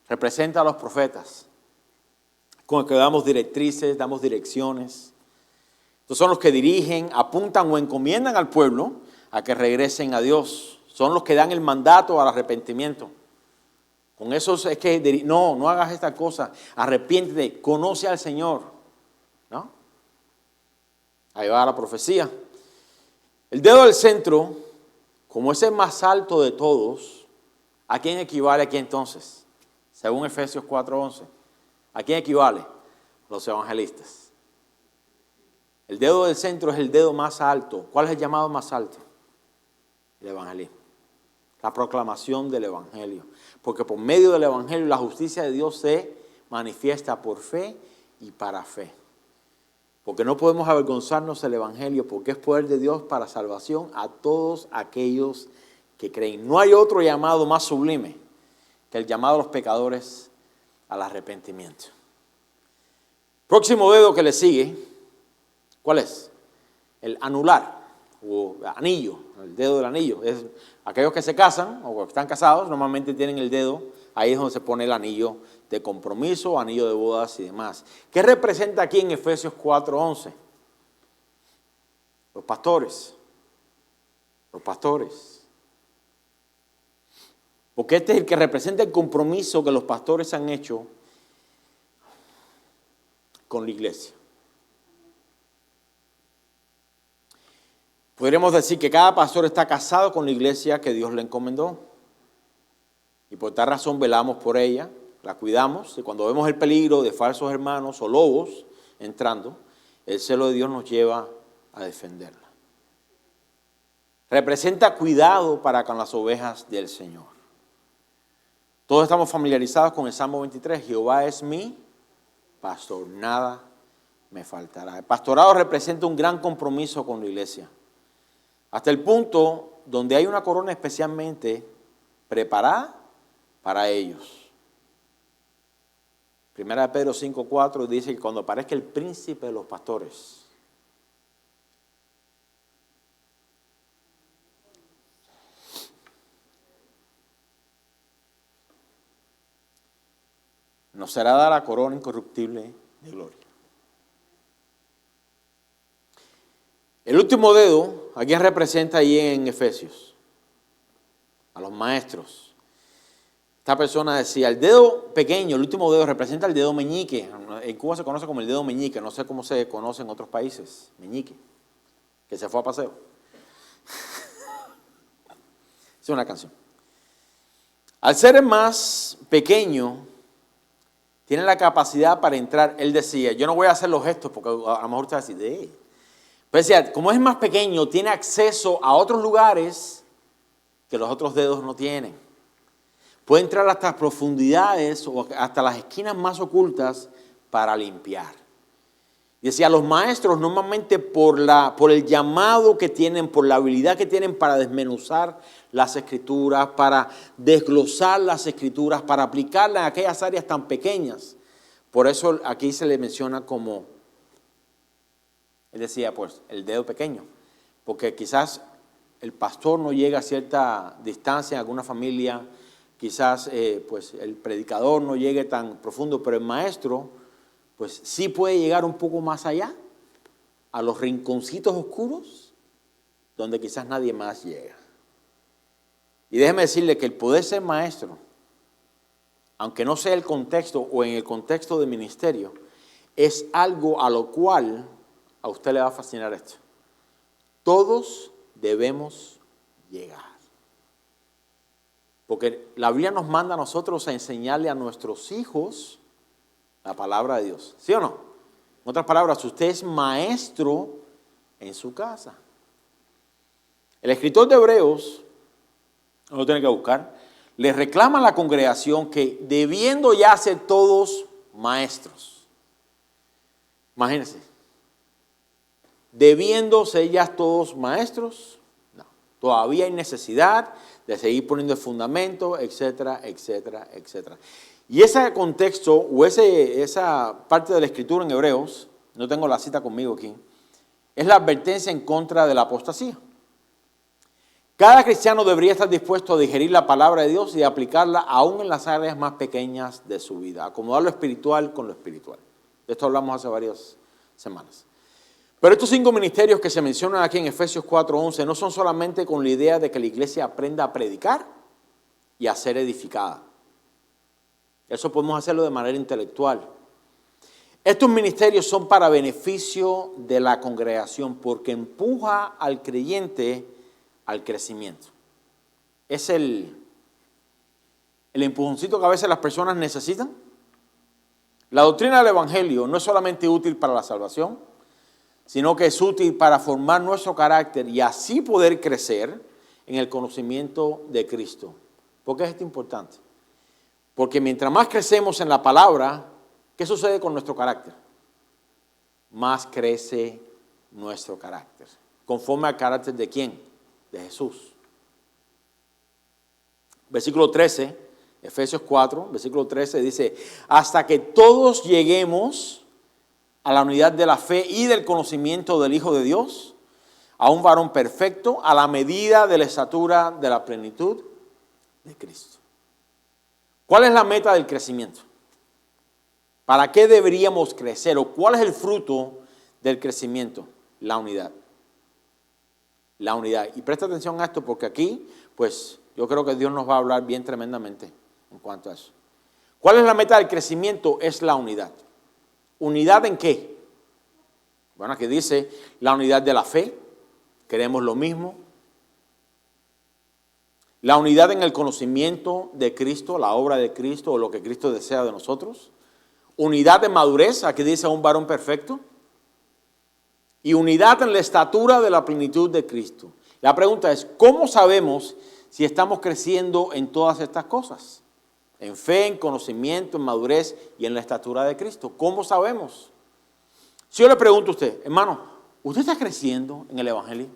Representa a los profetas, con el que damos directrices, damos direcciones. Estos son los que dirigen, apuntan o encomiendan al pueblo a que regresen a Dios. Son los que dan el mandato al arrepentimiento. Con eso es que no hagas esta cosa, arrepiéntete, conoce al Señor, ¿no? Ahí va la profecía. El dedo del centro, como es el más alto de todos, ¿a quién equivale aquí entonces? Según Efesios 4:11. ¿A quién equivale? Los evangelistas. El dedo del centro es el dedo más alto. ¿Cuál es el llamado más alto? El evangelismo. La proclamación del evangelio. Porque por medio del evangelio la justicia de Dios se manifiesta por fe y para fe. Porque no podemos avergonzarnos del evangelio, porque es poder de Dios para salvación a todos aquellos que creen. No hay otro llamado más sublime que el llamado a los pecadores al arrepentimiento. Próximo dedo que le sigue, ¿cuál es? El anular o anillo, el dedo del anillo. Es aquellos que se casan o que están casados normalmente tienen el dedo, ahí es donde se pone el anillo de compromiso, anillo de bodas y demás. ¿Qué representa aquí en Efesios 4:11? Los pastores. Los pastores. Porque este es el que representa el compromiso que los pastores han hecho con la iglesia. Podríamos decir que cada pastor está casado con la iglesia que Dios le encomendó. Y por tal razón velamos por ella, la cuidamos. Y cuando vemos el peligro de falsos hermanos o lobos entrando, el celo de Dios nos lleva a defenderla. Representa cuidado para con las ovejas del Señor. Todos estamos familiarizados con el Salmo 23. Jehová es mi pastor, nada me faltará. El pastorado representa un gran compromiso con la iglesia. Hasta el punto donde hay una corona especialmente preparada para ellos. Primera de Pedro 5:4 dice que cuando aparezca el príncipe de los pastores, nos será dada la corona incorruptible de gloria. El último dedo, ¿a quién representa ahí en Efesios? A los maestros. Esta persona decía, el dedo pequeño, el último dedo, representa el dedo meñique. En Cuba se conoce como el dedo meñique, no sé cómo se conoce en otros países. Meñique, que se fue a paseo. Es una canción. Al ser el más pequeño, tiene la capacidad para entrar. Él decía, yo no voy a hacer los gestos porque a lo mejor usted va a decir, pero decía, como es más pequeño, tiene acceso a otros lugares que los otros dedos no tienen. Puede entrar hasta las profundidades o hasta las esquinas más ocultas para limpiar. Y decía, los maestros normalmente por el llamado que tienen, por la habilidad que tienen para desmenuzar las escrituras, para desglosar las escrituras, para aplicarlas en aquellas áreas tan pequeñas. Por eso aquí se le menciona como Él decía, pues, el dedo pequeño, porque quizás el pastor no llega a cierta distancia en alguna familia, quizás pues el predicador no llegue tan profundo, pero el maestro pues sí puede llegar un poco más allá, a los rinconcitos oscuros, donde quizás nadie más llega. Y déjeme decirle que el poder ser maestro, aunque no sea el contexto o en el contexto de ministerio, es algo a lo cual a usted le va a fascinar esto. Todos debemos llegar. Porque la Biblia nos manda a nosotros a enseñarle a nuestros hijos la palabra de Dios. ¿Sí o no? En otras palabras, usted es maestro en su casa. El escritor de Hebreos, no lo tiene que buscar, le reclama a la congregación que debiendo ya ser todos maestros. Imagínense. Debiendo ser ya todos maestros, no. Todavía hay necesidad de seguir poniendo el fundamento, etcétera, etcétera, etcétera. Y ese contexto o esa parte de la escritura en Hebreos, no tengo la cita conmigo aquí, es la advertencia en contra de la apostasía. Cada cristiano debería estar dispuesto a digerir la palabra de Dios y aplicarla aún en las áreas más pequeñas de su vida, acomodar lo espiritual con lo espiritual. De esto hablamos hace varias semanas. Pero estos 5 ministerios que se mencionan aquí en Efesios 4:11 no son solamente con la idea de que la iglesia aprenda a predicar y a ser edificada. Eso podemos hacerlo de manera intelectual. Estos ministerios son para beneficio de la congregación porque empuja al creyente al crecimiento. Es el empujoncito que a veces las personas necesitan. La doctrina del Evangelio no es solamente útil para la salvación, sino que es útil para formar nuestro carácter y así poder crecer en el conocimiento de Cristo. ¿Por qué es esto importante? Porque mientras más crecemos en la palabra, ¿qué sucede con nuestro carácter? Más crece nuestro carácter. ¿Conforme al carácter de quién? De Jesús. Versículo 13, Efesios 4, versículo 13 dice, hasta que todos lleguemos a la unidad de la fe y del conocimiento del Hijo de Dios, a un varón perfecto, a la medida de la estatura de la plenitud de Cristo. ¿Cuál es la meta del crecimiento? ¿Para qué deberíamos crecer? ¿O cuál es el fruto del crecimiento? La unidad. La unidad. Y presta atención a esto porque aquí, pues, yo creo que Dios nos va a hablar bien tremendamente en cuanto a eso. ¿Cuál es la meta del crecimiento? Es la unidad. ¿Unidad en qué? Bueno, aquí dice la unidad de la fe, queremos lo mismo. La unidad en el conocimiento de Cristo, la obra de Cristo o lo que Cristo desea de nosotros. Unidad de madurez, aquí dice un varón perfecto. Y unidad en la estatura de la plenitud de Cristo. La pregunta es, ¿cómo sabemos si estamos creciendo en todas estas cosas? En fe, en conocimiento, en madurez y en la estatura de Cristo. ¿Cómo sabemos? Si yo le pregunto a usted, hermano, ¿usted está creciendo en el Evangelio?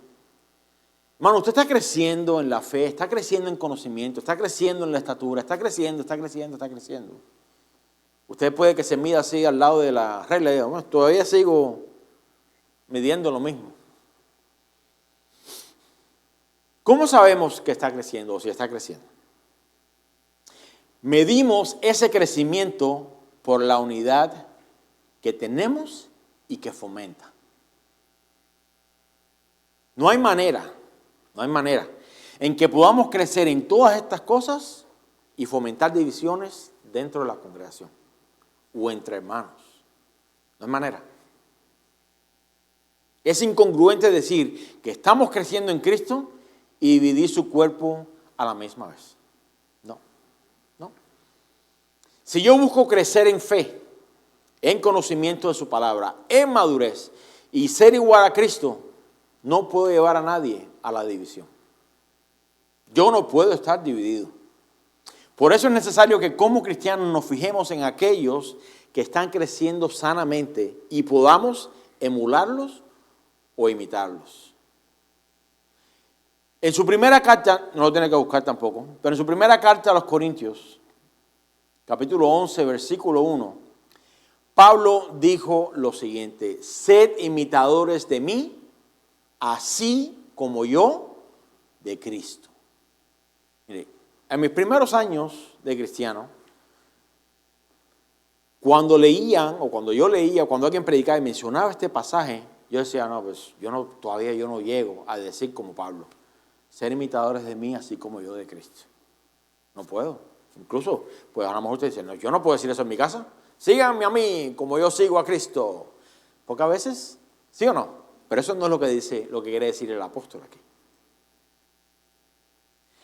Hermano, ¿usted está creciendo en la fe? ¿Está creciendo en conocimiento? ¿Está creciendo en la estatura? ¿Está creciendo, está creciendo, está creciendo? Usted puede que se mida así al lado de la regla y diga, bueno, todavía sigo midiendo lo mismo. ¿Cómo sabemos que está creciendo o si está creciendo? Medimos ese crecimiento por la unidad que tenemos y que fomenta. No hay manera en que podamos crecer en todas estas cosas y fomentar divisiones dentro de la congregación o entre hermanos. No hay manera. Es incongruente decir que estamos creciendo en Cristo y dividir su cuerpo a la misma vez. No. Si yo busco crecer en fe, en conocimiento de su palabra, en madurez y ser igual a Cristo, no puedo llevar a nadie a la división. Yo no puedo estar dividido. Por eso es necesario que como cristianos nos fijemos en aquellos que están creciendo sanamente y podamos emularlos o imitarlos. En su primera carta, no lo tiene que buscar tampoco, pero en su primera carta a los Corintios, capítulo 11, versículo 1, Pablo dijo lo siguiente: sed imitadores de mí, así como yo de Cristo. Mire, en mis primeros años de cristiano, cuando leían, o cuando yo leía, cuando alguien predicaba y mencionaba este pasaje, yo decía, no, pues todavía yo no llego a decir como Pablo, ser imitadores de mí, así como yo de Cristo. No puedo. Incluso, pues a lo mejor usted dice, no, yo no puedo decir eso en mi casa. Síganme a mí como yo sigo a Cristo. Porque a veces, ¿sí o no? Pero eso no es lo que dice, lo que quiere decir el apóstol aquí.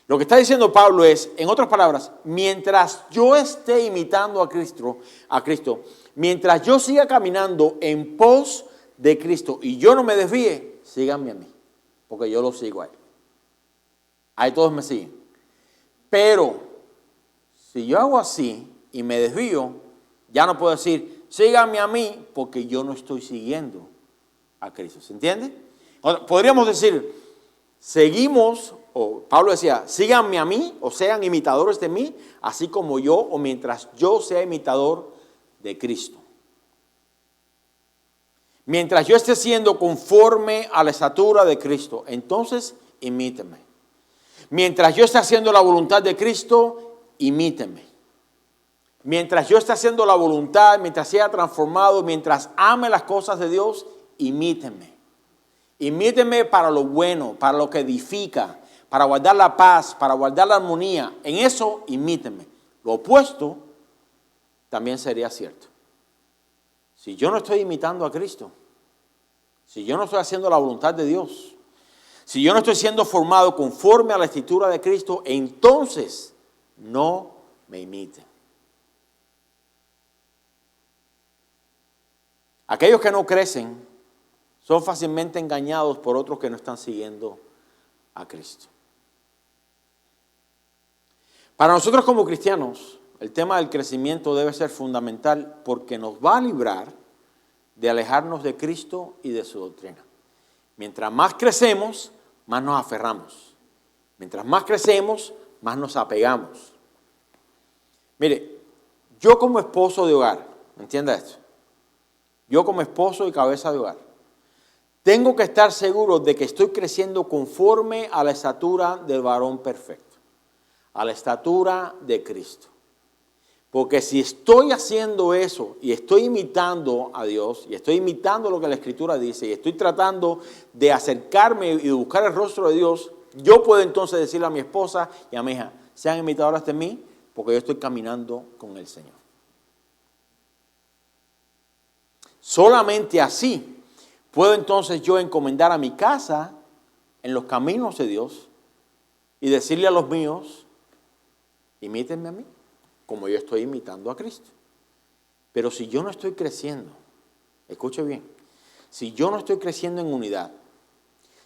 Lo que está diciendo Pablo es, en otras palabras, mientras yo esté imitando a Cristo, mientras yo siga caminando en pos de Cristo y yo no me desvíe, síganme a mí, porque yo lo sigo a Él. Ahí todos me siguen. Pero, si yo hago así y me desvío, ya no puedo decir, síganme a mí, porque yo no estoy siguiendo a Cristo. ¿Se entiende? Podríamos decir, seguimos, o Pablo decía, síganme a mí, o sean imitadores de mí, así como yo, o mientras yo sea imitador de Cristo. Mientras yo esté siendo conforme a la estatura de Cristo, entonces imítenme. Mientras yo esté haciendo la voluntad de Cristo, imítenme. Mientras yo esté haciendo la voluntad, mientras sea transformado, mientras ame las cosas de Dios, imítenme. Imítenme para lo bueno, para lo que edifica, para guardar la paz, para guardar la armonía. En eso, imítenme. Lo opuesto también sería cierto. Si yo no estoy imitando a Cristo, si yo no estoy haciendo la voluntad de Dios, si yo no estoy siendo formado conforme a la escritura de Cristo, entonces no me imiten. Aquellos que no crecen son fácilmente engañados por otros que no están siguiendo a Cristo. Para nosotros como cristianos, el tema del crecimiento debe ser fundamental porque nos va a librar de alejarnos de Cristo y de su doctrina. Mientras más crecemos, más nos aferramos. Mientras más crecemos, más nos apegamos. Mire, yo como esposo de hogar, ¿entienda esto? Yo como esposo y cabeza de hogar, tengo que estar seguro de que estoy creciendo conforme a la estatura del varón perfecto, a la estatura de Cristo. Porque si estoy haciendo eso y estoy imitando a Dios y estoy imitando lo que la Escritura dice y estoy tratando de acercarme y de buscar el rostro de Dios, yo puedo entonces decirle a mi esposa y a mi hija, sean imitadoras de mí porque yo estoy caminando con el Señor. Solamente así puedo entonces yo encomendar a mi casa en los caminos de Dios y decirle a los míos, imítenme a mí, como yo estoy imitando a Cristo. Pero si yo no estoy creciendo, escuche bien, si yo no estoy creciendo en unidad,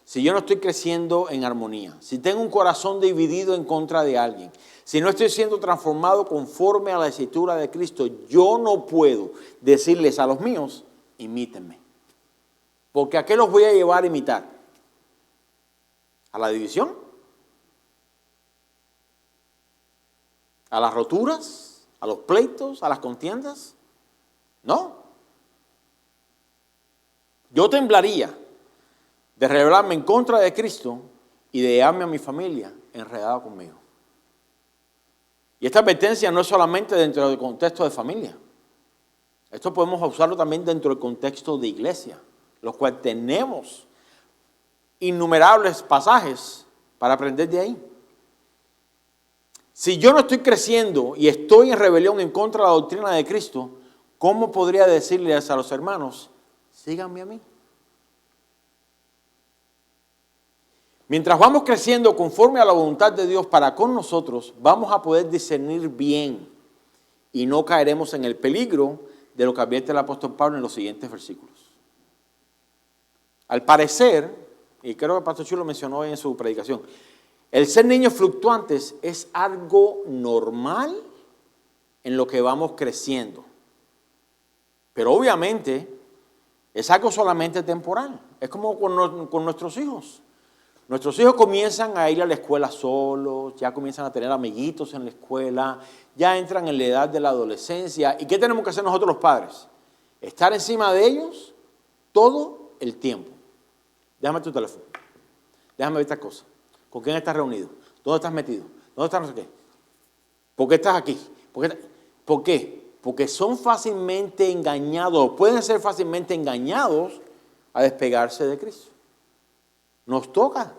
si yo no estoy creciendo en armonía, si tengo un corazón dividido en contra de alguien, si no estoy siendo transformado conforme a la escritura de Cristo, yo no puedo decirles a los míos, imítenme. Porque ¿a qué los voy a llevar a imitar? ¿A la división? ¿A las roturas? ¿A los pleitos? ¿A las contiendas? No. Yo temblaría de rebelarme en contra de Cristo y de llevarme a mi familia enredada conmigo. Y esta advertencia no es solamente dentro del contexto de familia. Esto podemos usarlo también dentro del contexto de iglesia, los cuales tenemos innumerables pasajes para aprender de ahí. Si yo no estoy creciendo y estoy en rebelión en contra de la doctrina de Cristo, ¿cómo podría decirles a los hermanos, síganme a mí? Mientras vamos creciendo conforme a la voluntad de Dios para con nosotros, vamos a poder discernir bien y no caeremos en el peligro de lo que advierte el apóstol Pablo en los siguientes versículos. Al parecer, y creo que el pastor Chulo mencionó hoy en su predicación, el ser niños fluctuantes es algo normal en lo que vamos creciendo. Pero obviamente es algo solamente temporal. Es como con nuestros hijos. Nuestros hijos comienzan a ir a la escuela solos, ya comienzan a tener amiguitos en la escuela, ya entran en la edad de la adolescencia. ¿Y qué tenemos que hacer nosotros los padres? estar encima de ellos todo el tiempo. Déjame tu teléfono. Déjame ver esta cosa. ¿Con quién estás reunido? ¿Dónde estás metido? ¿Dónde estás no sé qué? ¿Por qué estás aquí? ¿Por qué? Porque son fácilmente engañados, pueden ser fácilmente engañados a despegarse de Cristo. Nos toca.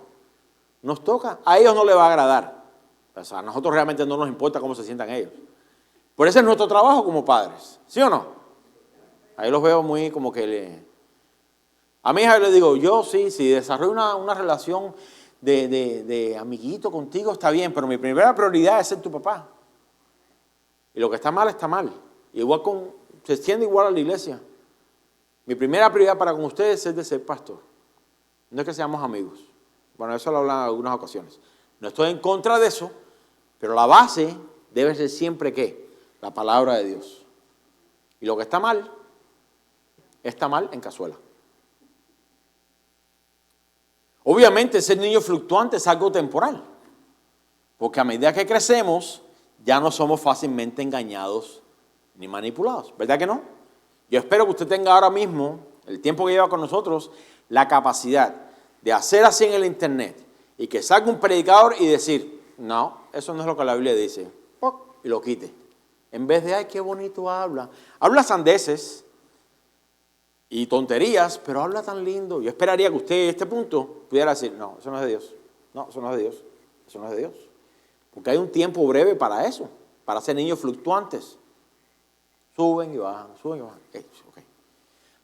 A ellos no les va a agradar. O sea, a nosotros realmente no nos importa cómo se sientan ellos. Por eso es nuestro trabajo como padres. ¿Sí o no? Ahí los veo muy como que a mi hija le digo, yo sí, si desarrollo una relación de amiguito contigo, está bien, pero mi primera prioridad es ser tu papá. Y lo que está mal, está mal. Se extiende igual a la iglesia. Mi primera prioridad para con ustedes es de ser pastor. No es que seamos amigos. Bueno, eso lo hablan en algunas ocasiones. No estoy en contra de eso, pero la base debe ser siempre ¿qué? La palabra de Dios. Y lo que está mal en cazuela. Obviamente ser niño fluctuante es algo temporal, porque a medida que crecemos ya no somos fácilmente engañados ni manipulados, ¿verdad que no? Yo espero que usted tenga ahora mismo, el tiempo que lleva con nosotros, la capacidad de hacer así en el internet y que salga un predicador y decir, no, eso no es lo que la Biblia dice, y lo quite. En vez de, ay, qué bonito habla. Habla sandeces y tonterías, pero habla tan lindo. Yo esperaría que usted en este punto pudiera decir, no, eso no es de Dios. No, eso no es de Dios. Eso no es de Dios. Porque hay un tiempo breve para eso, para ser niños fluctuantes. Suben y bajan, suben y bajan. Okay.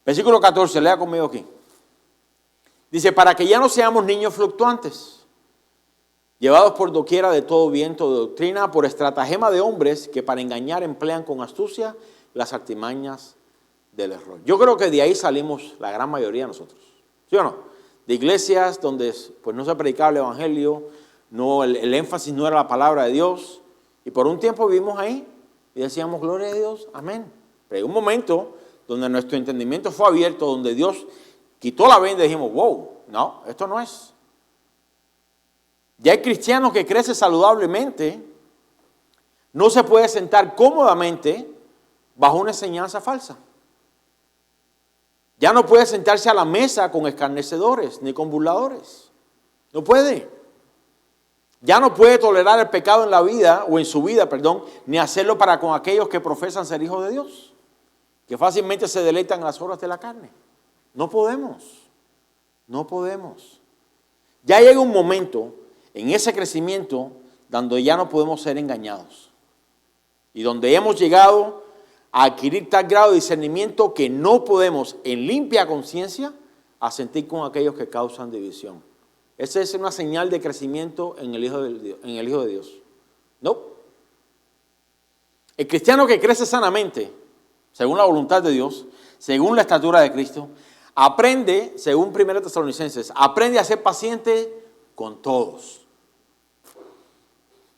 Versículo 14, lea conmigo aquí. Dice, para que ya no seamos niños fluctuantes, llevados por doquiera de todo viento de doctrina, por estratagema de hombres que para engañar emplean con astucia las artimañas del error. Yo creo que de ahí salimos la gran mayoría de nosotros. ¿Sí o no? De iglesias donde pues, no se predicaba el evangelio, no, el énfasis no era la palabra de Dios, y por un tiempo vivimos ahí y decíamos, gloria a Dios, amén. Pero hay un momento donde nuestro entendimiento fue abierto, donde Dios quitó la venda y dijimos, wow, no, esto no es. Ya hay cristianos que crecen saludablemente, no se puede sentar cómodamente bajo una enseñanza falsa. Ya no puede sentarse a la mesa con escarnecedores ni con burladores. No puede. Ya no puede tolerar el pecado en la vida, o en su vida, perdón, ni hacerlo para con aquellos que profesan ser hijos de Dios, que fácilmente se deleitan en las obras de la carne. No podemos. Ya llega un momento en ese crecimiento donde ya no podemos ser engañados. Y donde hemos llegado a adquirir tal grado de discernimiento que no podemos en limpia conciencia asentir con aquellos que causan división. Esa es una señal de crecimiento en el Hijo de Dios. No. El cristiano que crece sanamente, según la voluntad de Dios, según la estatura de Cristo, aprende, según 1 Tesalonicenses, aprende a ser paciente con todos.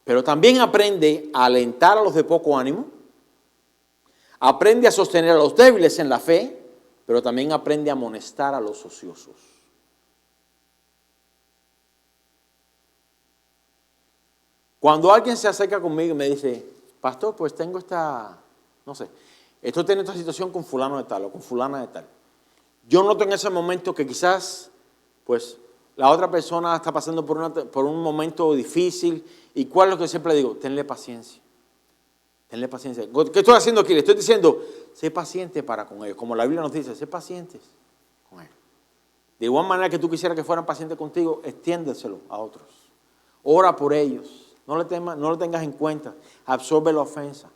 Pero también aprende a alentar a los de poco ánimo, aprende a sostener a los débiles en la fe, pero también aprende a amonestar a los ociosos. Cuando alguien se acerca conmigo y me dice, pastor, pues tengo esto tiene esta situación con fulano de tal o con fulana de tal. Yo noto en ese momento que quizás, pues, la otra persona está pasando por un momento difícil. ¿Y cuál es lo que siempre digo? Tenle paciencia. Tenle paciencia. ¿Qué estoy haciendo aquí? Le estoy diciendo, sé paciente para con ellos. Como la Biblia nos dice, sé pacientes con ellos. De igual manera que tú quisieras que fueran pacientes contigo, extiéndeselo a otros. Ora por ellos. No lo tengas en cuenta. Absorbe la ofensa.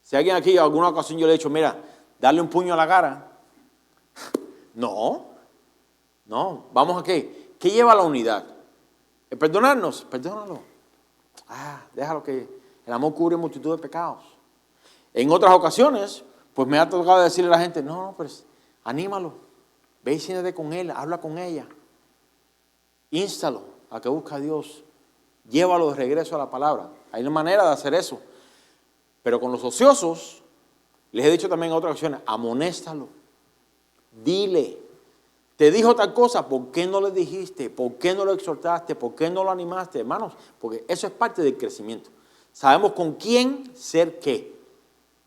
Si alguien aquí en alguna ocasión yo le he dicho, mira, darle un puño a la cara. No. Vamos a qué. ¿Qué lleva a la unidad? ¿El perdonarnos? Perdónalo. Déjalo que el amor cubre multitud de pecados. En otras ocasiones, pues me ha tocado decirle a la gente, no, pues anímalo. Ve y siéntate con él, habla con ella. Instalo a que busque a Dios. Llévalo de regreso a la palabra. Hay una manera de hacer eso. Pero con los ociosos, les he dicho también en otras ocasiones, amonéstalo. Dile, te dijo tal cosa, ¿por qué no le dijiste? ¿Por qué no lo exhortaste? ¿Por qué no lo animaste? Hermanos, porque eso es parte del crecimiento. Sabemos con quién ser qué.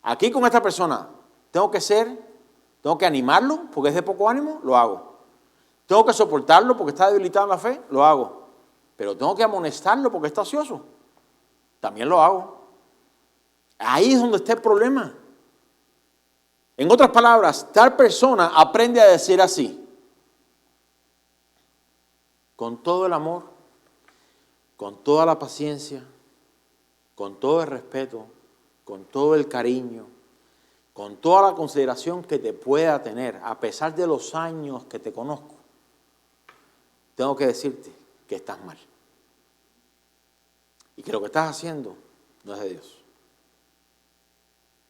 Aquí con esta persona, Tengo que animarlo porque es de poco ánimo, lo hago. Tengo que soportarlo porque está debilitado en la fe, lo hago. Pero tengo que amonestarlo porque está ocioso, también lo hago. Ahí es donde está el problema. En otras palabras, tal persona aprende a decir así: con todo el amor, con toda la paciencia, con todo el respeto, con todo el cariño, con toda la consideración que te pueda tener, a pesar de los años que te conozco, tengo que decirte que estás mal. Y que lo que estás haciendo no es de Dios.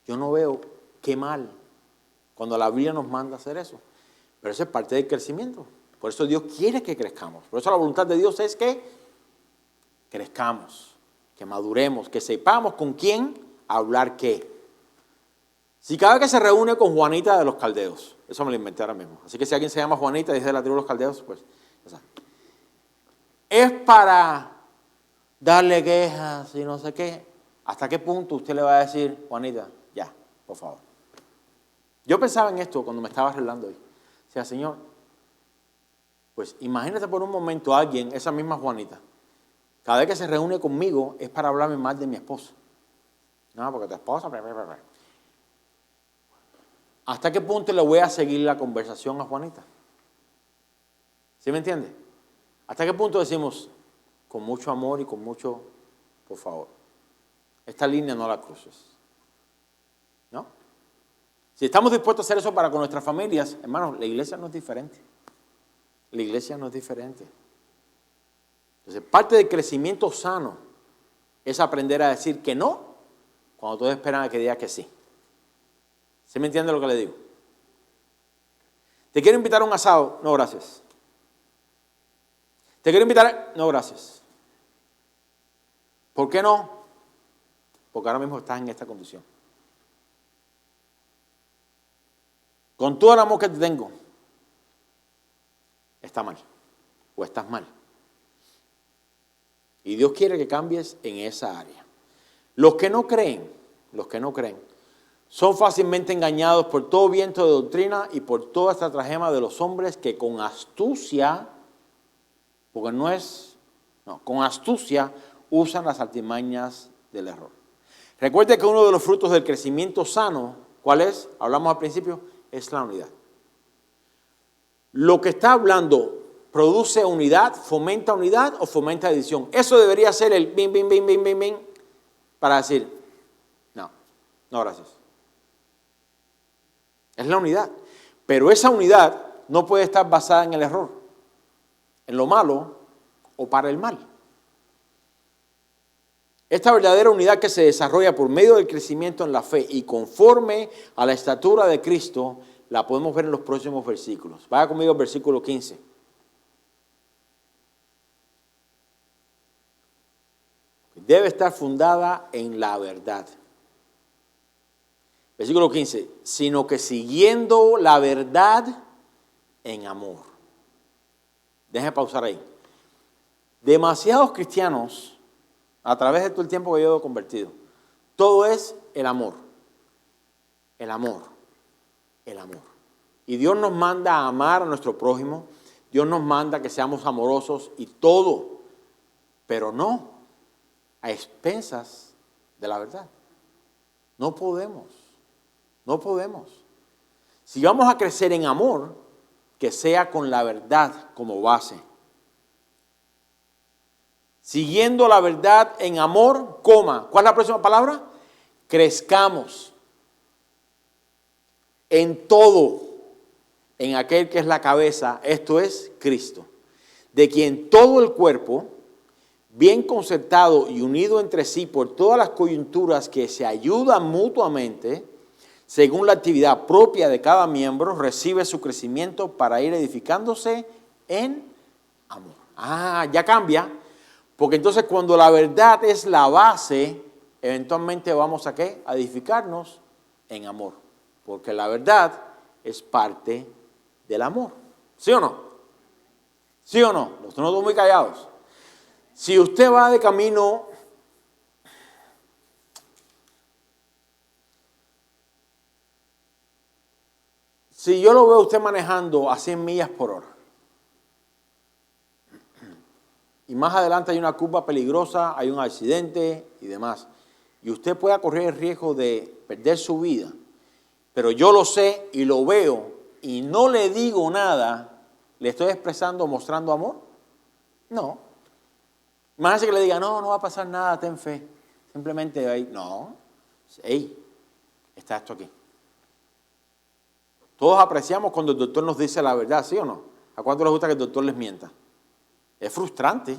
Yo no veo qué mal cuando la Biblia nos manda a hacer eso. Pero eso es parte del crecimiento. Por eso Dios quiere que crezcamos. Por eso la voluntad de Dios es que crezcamos, que maduremos, que sepamos con quién hablar qué. Si cada vez que se reúne con Juanita de los Caldeos, eso me lo inventé ahora mismo. Así que si alguien se llama Juanita y es de la tribu de los Caldeos, pues ya saben. Es para darle quejas y no sé qué. ¿Hasta qué punto usted le va a decir, Juanita, ya, por favor? Yo pensaba en esto cuando me estaba arreglando hoy. O sea, Señor, pues imagínate por un momento a alguien, esa misma Juanita, cada vez que se reúne conmigo es para hablarme mal de mi esposa. No, porque tu esposa... ¿Hasta qué punto le voy a seguir la conversación a Juanita? ¿Sí me entiende? ¿Hasta qué punto decimos, con mucho amor y con mucho, por favor, esta línea no la cruces? ¿No? Si estamos dispuestos a hacer eso para con nuestras familias, hermanos, la iglesia no es diferente. La iglesia no es diferente. Entonces, parte del crecimiento sano es aprender a decir que no cuando todos esperan a que diga que sí. ¿Sí me entiende lo que le digo? ¿Te quiero invitar a un asado? No, gracias. ¿Te quiero invitar? No, gracias. ¿Por qué no? Porque ahora mismo estás en esta condición. Con todo el amor que te tengo, está mal o estás mal. Y Dios quiere que cambies en esa área. Los que no creen, son fácilmente engañados por todo viento de doctrina y por toda estratagema de los hombres que con astucia, porque con astucia usan las artimañas del error. Recuerde que uno de los frutos del crecimiento sano, ¿cuál es? Hablamos al principio, es la unidad. Lo que está hablando, ¿produce unidad, fomenta unidad o fomenta división? Eso debería ser el bim, bim, bim, bim, bim, bim, para decir, no, gracias. Es la unidad. Pero esa unidad no puede estar basada en el error, en lo malo o para el mal. Esta verdadera unidad que se desarrolla por medio del crecimiento en la fe y conforme a la estatura de Cristo, la podemos ver en los próximos versículos. Vaya conmigo al versículo 15. Debe estar fundada en la verdad. Versículo 15, sino que siguiendo la verdad en amor. Déjenme pausar ahí. Demasiados cristianos, a través de todo el tiempo que yo he convertido, todo es el amor. El amor. El amor. Y Dios nos manda a amar a nuestro prójimo. Dios nos manda que seamos amorosos y todo. Pero no a expensas de la verdad. No podemos. No podemos. Si vamos a crecer en amor, que sea con la verdad como base. Siguiendo la verdad en amor, ¿cuál es la próxima palabra? Crezcamos en todo, en aquel que es la cabeza, esto es Cristo, de quien todo el cuerpo, bien concertado y unido entre sí por todas las coyunturas que se ayudan mutuamente, según la actividad propia de cada miembro, recibe su crecimiento para ir edificándose en amor. Ya cambia, porque entonces cuando la verdad es la base, eventualmente vamos ¿a qué? A edificarnos en amor, porque la verdad es parte del amor. ¿Sí o no? ¿Sí o no? Los tenemos muy callados. Si usted va de camino Si yo lo veo a usted manejando a 100 millas por hora, y más adelante hay una curva peligrosa, hay un accidente y demás, y usted pueda correr el riesgo de perder su vida, pero yo lo sé y lo veo y no le digo nada, ¿le estoy expresando, mostrando amor? No. Imagínese que le diga, no va a pasar nada, ten fe. Simplemente ahí, no. Hey, está esto aquí. Todos apreciamos cuando el doctor nos dice la verdad, ¿sí o no? ¿A cuánto les gusta que el doctor les mienta? Es frustrante.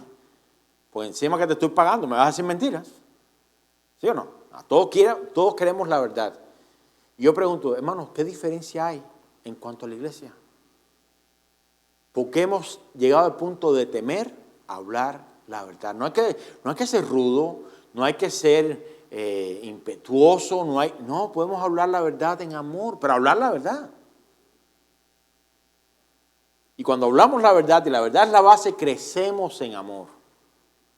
Pues encima que te estoy pagando, ¿me vas a decir mentiras? ¿Sí o no? Todos queremos la verdad. Y yo pregunto, hermanos, ¿qué diferencia hay en cuanto a la iglesia? Porque hemos llegado al punto de temer hablar la verdad. No hay que ser rudo, no hay que ser impetuoso, no, podemos hablar la verdad en amor, pero hablar la verdad. Y cuando hablamos la verdad, y la verdad es la base, crecemos en amor.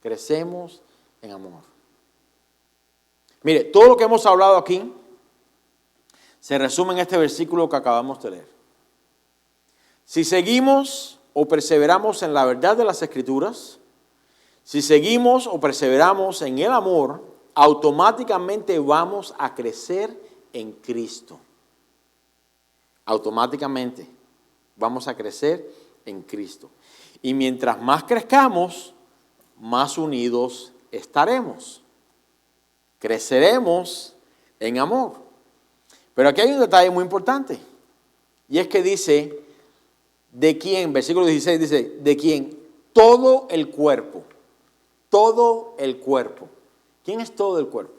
Crecemos en amor. Mire, todo lo que hemos hablado aquí se resume en este versículo que acabamos de leer. Si seguimos o perseveramos en la verdad de las Escrituras, si seguimos o perseveramos en el amor, automáticamente vamos a crecer en Cristo. Automáticamente vamos a crecer en Cristo. Y mientras más crezcamos, más unidos estaremos. Creceremos en amor. Pero aquí hay un detalle muy importante. Y es que dice, ¿de quién? Versículo 16 dice, ¿de quién? Todo el cuerpo. Todo el cuerpo. ¿Quién es todo el cuerpo?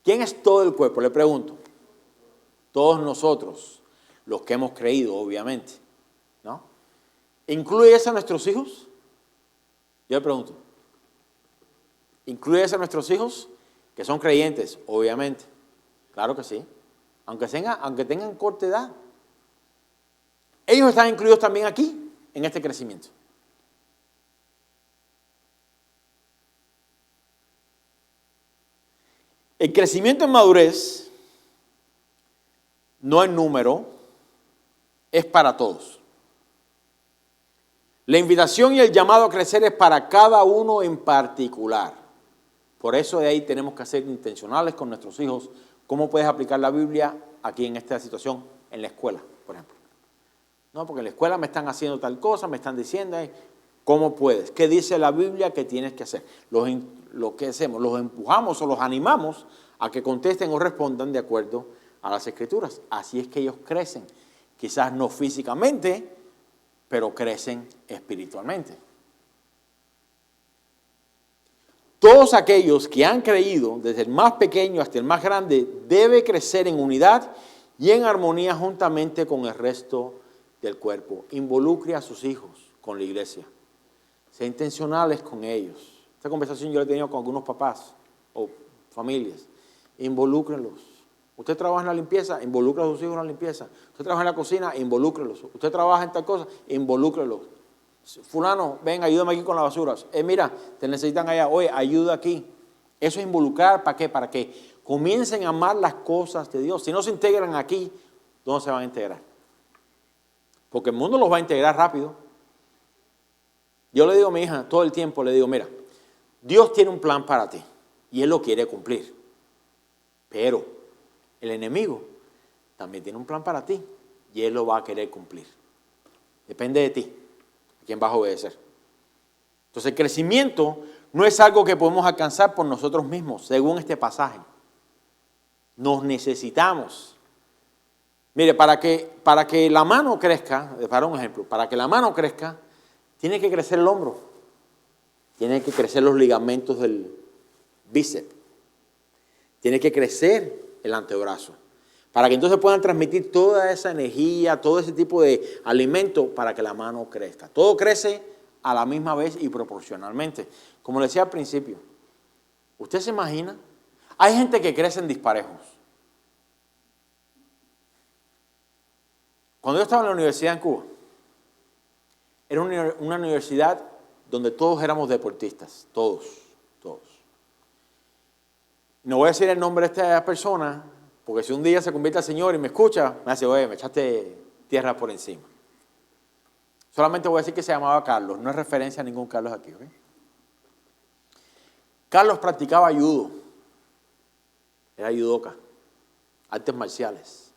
¿Quién es todo el cuerpo? Le pregunto. Todos nosotros, los que hemos creído, obviamente, ¿no? ¿Incluye eso a nuestros hijos? Yo le pregunto. ¿Incluye eso a nuestros hijos? Que son creyentes, obviamente. Claro que sí. Aunque tengan corta edad. Ellos están incluidos también aquí, en este crecimiento. El crecimiento en madurez, no en número, es para todos. La invitación y el llamado a crecer es para cada uno en particular. Por eso de ahí tenemos que ser intencionales con nuestros hijos. ¿Cómo puedes aplicar la Biblia aquí en esta situación? En la escuela, por ejemplo. No, porque en la escuela me están haciendo tal cosa, me están diciendo, ¿cómo puedes? ¿Qué dice la Biblia que tienes que hacer? Lo que hacemos, los empujamos o los animamos a que contesten o respondan de acuerdo a las Escrituras. Así es que ellos crecen. Quizás no físicamente, pero crecen espiritualmente. Todos aquellos que han creído, desde el más pequeño hasta el más grande, debe crecer en unidad y en armonía juntamente con el resto del cuerpo. Involucre a sus hijos con la iglesia. Sea intencionales con ellos. Esta conversación yo la he tenido con algunos papás o familias. Involúcrenlos. Usted trabaja en la limpieza, involucre a sus hijos en la limpieza. Usted trabaja en la cocina, involúcrelos. Usted trabaja en tal cosa, involúcrelos. Fulano, ven, ayúdame aquí con las basuras. Mira, te necesitan allá. Oye, ayuda aquí. Eso es involucrar, ¿para qué? Para que comiencen a amar las cosas de Dios. Si no se integran aquí, ¿dónde se van a integrar? Porque el mundo los va a integrar rápido. Yo le digo a mi hija todo el tiempo, le digo, mira, Dios tiene un plan para ti y Él lo quiere cumplir. Pero el enemigo también tiene un plan para ti y Él lo va a querer cumplir. Depende de ti, a quién vas a obedecer. Entonces el crecimiento no es algo que podemos alcanzar por nosotros mismos, según este pasaje. Nos necesitamos. Mire, para que la mano crezca, para un ejemplo, para que la mano crezca, tiene que crecer el hombro, tiene que crecer los ligamentos del bíceps, tiene que crecer el antebrazo, para que entonces puedan transmitir toda esa energía, todo ese tipo de alimento para que la mano crezca. Todo crece a la misma vez y proporcionalmente. Como le decía al principio, ¿usted se imagina? Hay gente que crece en disparejos. Cuando yo estaba en la universidad en Cuba, era una universidad donde todos éramos deportistas, todos. No voy a decir el nombre de esta persona, Porque si un día se convierte al Señor y me escucha, me dice, oye, me echaste tierra por encima. Solamente voy a decir que se llamaba Carlos, no es referencia a ningún Carlos aquí, ¿ok? Carlos practicaba judo, era judoka, artes marciales.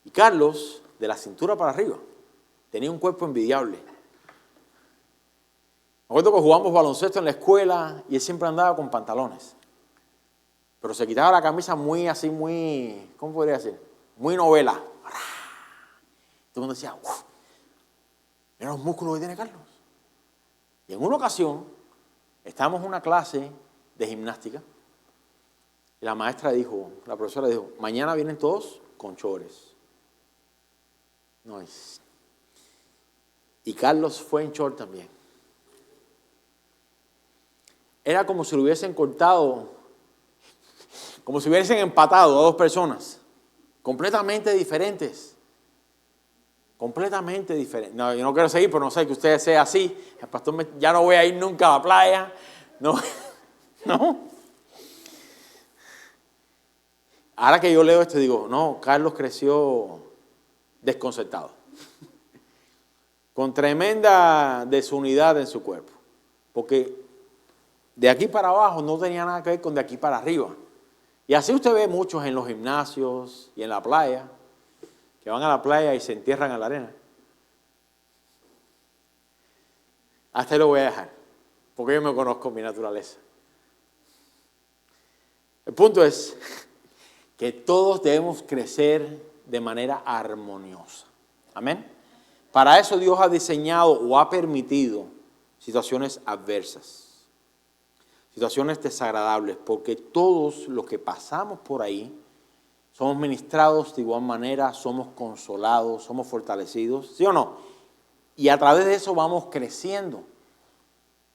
Y Carlos, de la cintura para arriba, tenía un cuerpo envidiable. Me acuerdo que jugamos baloncesto en la escuela y él siempre andaba con pantalones. Pero se quitaba la camisa muy así, muy, ¿cómo podría decir? Muy novela. Todo el mundo decía, uff, mira los músculos que tiene Carlos. Y en una ocasión, estábamos en una clase de gimnástica y la maestra dijo, la profesora dijo, mañana vienen todos con chores. No es. Y Carlos fue en short también. Era como si lo hubiesen cortado, como si hubiesen empatado a dos personas, completamente diferentes. Completamente diferentes. No, yo no quiero seguir, pero no sé que usted sea así. El pastor, ya no voy a ir nunca a la playa. No, no. Ahora que yo leo esto, digo, no, Carlos creció desconcertado. Con tremenda desunidad en su cuerpo. Porque de aquí para abajo no tenía nada que ver con de aquí para arriba. Y así usted ve muchos en los gimnasios y en la playa, que van a la playa y se entierran en la arena. Hasta ahí lo voy a dejar, porque yo me conozco mi naturaleza. El punto es que todos debemos crecer de manera armoniosa. Amén. Para eso Dios ha diseñado o ha permitido situaciones adversas. Situaciones desagradables, porque todos los que pasamos por ahí somos ministrados de igual manera, somos consolados, somos fortalecidos, ¿sí o no? Y a través de eso vamos creciendo.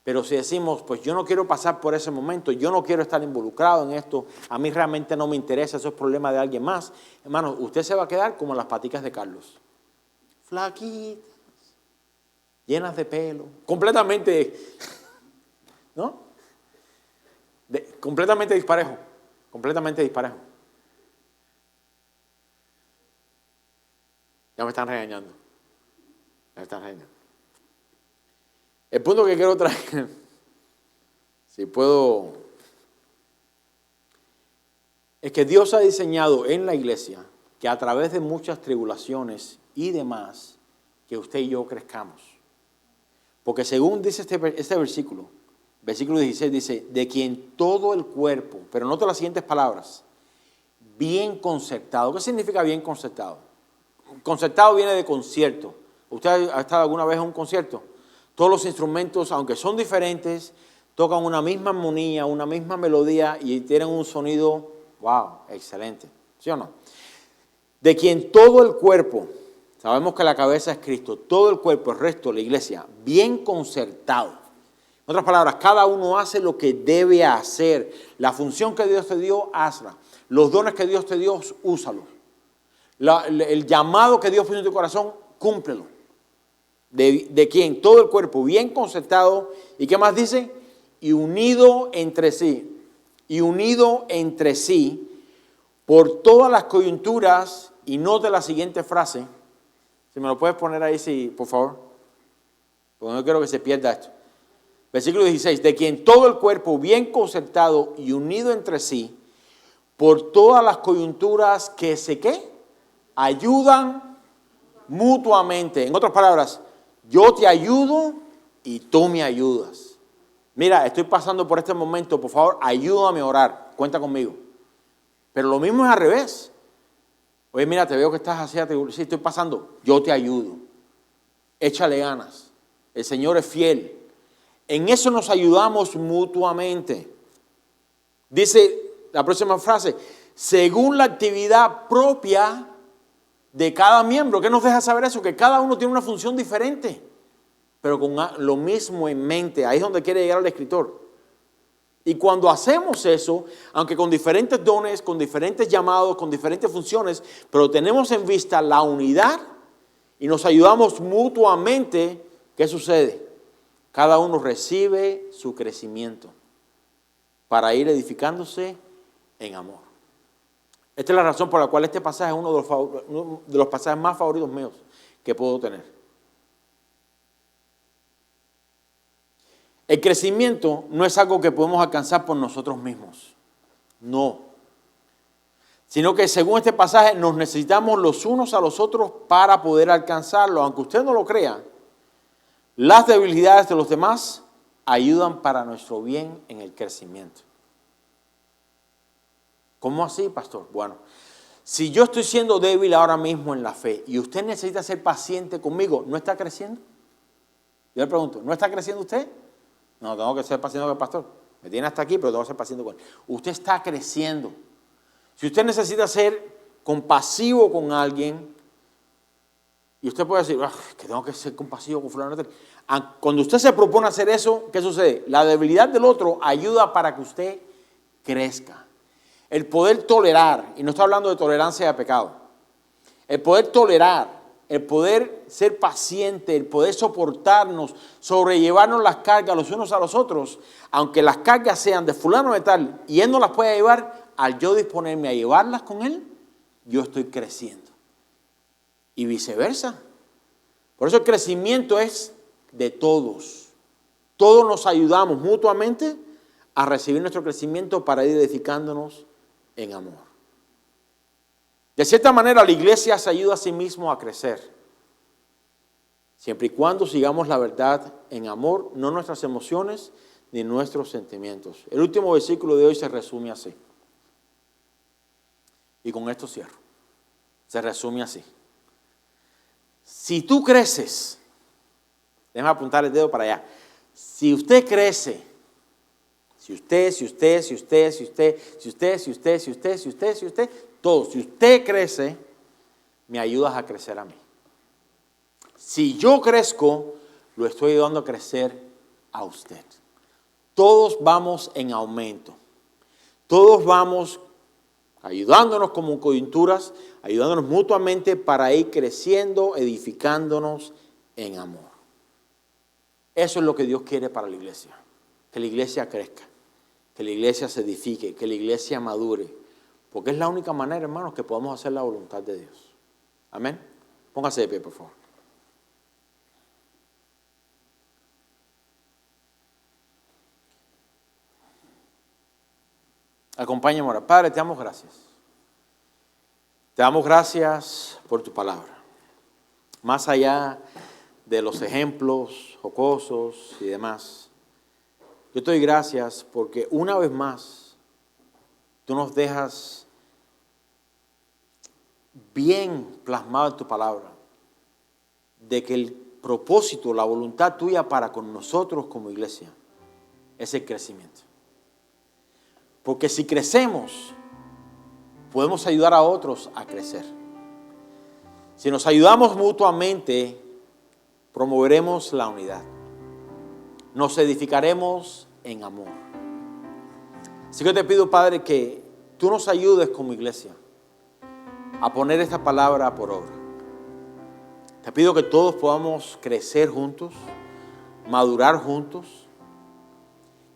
Pero si decimos, pues yo no quiero pasar por ese momento, yo no quiero estar involucrado en esto, a mí realmente no me interesa, eso es problema de alguien más, hermano, usted se va a quedar como las paticas de Carlos. Flaquitas, llenas de pelo, completamente, ¿no? Completamente disparejo, completamente disparejo. Ya me están regañando. Me están regañando. El punto que quiero traer, si puedo, es que Dios ha diseñado en la iglesia que a través de muchas tribulaciones y demás, que usted y yo crezcamos. Porque según dice este versículo, versículo 16 dice, de quien todo el cuerpo, pero nota las siguientes palabras, bien concertado. ¿Qué significa bien concertado? Concertado viene de concierto. ¿Usted ha estado alguna vez en un concierto? Todos los instrumentos, aunque son diferentes, tocan una misma armonía, una misma melodía y tienen un sonido, wow, excelente. ¿Sí o no? De quien todo el cuerpo, sabemos que la cabeza es Cristo, todo el cuerpo, el resto, la iglesia, bien concertado. En otras palabras, cada uno hace lo que debe hacer. La función que Dios te dio, hazla. Los dones que Dios te dio, úsalos. El llamado que Dios puso en tu corazón, cúmplelo. ¿De quién? Todo el cuerpo, bien concertado. ¿Y qué más dice? Y unido entre sí. Y unido entre sí por todas las coyunturas. Y note la siguiente frase. Si me lo puedes poner ahí, sí, por favor. Porque no quiero que se pierda esto. Versículo 16. De quien todo el cuerpo, bien concertado y unido entre sí, por todas las coyunturas que se, ¿qué? Ayudan mutuamente. En otras palabras, yo te ayudo y tú me ayudas. Mira, estoy pasando por este momento, por favor, ayúdame a orar. Cuenta conmigo. Pero lo mismo es al revés. Oye, mira, te veo que estás así, sí, estoy pasando. Yo te ayudo. Échale ganas. El Señor es fiel. En eso nos ayudamos mutuamente. Dice la próxima frase, según la actividad propia de cada miembro. ¿Qué nos deja saber eso? Que cada uno tiene una función diferente, pero con lo mismo en mente. Ahí es donde quiere llegar el escritor. Y cuando hacemos eso, aunque con diferentes dones, con diferentes llamados, con diferentes funciones, pero tenemos en vista la unidad y nos ayudamos mutuamente, ¿qué sucede? Cada uno recibe su crecimiento para ir edificándose en amor. Esta es la razón por la cual este pasaje es uno de los pasajes más favoritos míos que puedo tener. El crecimiento no es algo que podemos alcanzar por nosotros mismos. No. Sino que según este pasaje nos necesitamos los unos a los otros para poder alcanzarlo. Aunque usted no lo crea, las debilidades de los demás ayudan para nuestro bien en el crecimiento. ¿Cómo así, pastor? Bueno, si yo estoy siendo débil ahora mismo en la fe y usted necesita ser paciente conmigo, ¿no está creciendo? Yo le pregunto, ¿no está creciendo usted? No, tengo que ser paciente con el pastor. Me tiene hasta aquí, pero tengo que ser paciente con él. Usted está creciendo. Si usted necesita ser compasivo con alguien, y usted puede decir, que tengo que ser compasivo con fulano. Cuando usted se propone hacer eso, ¿qué sucede? La debilidad del otro ayuda para que usted crezca. El poder tolerar, y no estoy hablando de tolerancia de pecado, el poder tolerar, el poder ser paciente, el poder soportarnos, sobrellevarnos las cargas los unos a los otros, aunque las cargas sean de fulano de tal y él no las pueda llevar, al yo disponerme a llevarlas con él, yo estoy creciendo. Y viceversa. Por eso el crecimiento es de todos. Todos nos ayudamos mutuamente a recibir nuestro crecimiento para ir edificándonos en amor. De cierta manera, la iglesia se ayuda a sí misma a crecer, siempre y cuando sigamos la verdad en amor, no nuestras emociones ni nuestros sentimientos. El último versículo de hoy se resume así. Y con esto cierro. Se resume así. Si tú creces, déjame apuntar el dedo para allá. Si usted crece, todos, si usted crece, me ayudas a crecer a mí. Si yo crezco, lo estoy ayudando a crecer a usted. Todos vamos en aumento. Todos vamos ayudándonos como coyunturas, ayudándonos mutuamente para ir creciendo, edificándonos en amor. Eso es lo que Dios quiere para la iglesia. Que la iglesia crezca, que la iglesia se edifique, que la iglesia madure. Porque es la única manera, hermanos, que podamos hacer la voluntad de Dios. Amén. Póngase de pie, por favor. Acompáñame ahora. Padre, te damos gracias. Te damos gracias por tu palabra. Más allá de los ejemplos jocosos y demás, yo te doy gracias porque una vez más tú nos dejas bien plasmado en tu palabra de que el propósito, la voluntad tuya para con nosotros como iglesia es el crecimiento. Porque si crecemos, podemos ayudar a otros a crecer. Si nos ayudamos mutuamente, promoveremos la unidad. Nos edificaremos en amor. Así que te pido, Padre, que tú nos ayudes como iglesia a poner esta palabra por obra. Te pido que todos podamos crecer juntos, madurar juntos,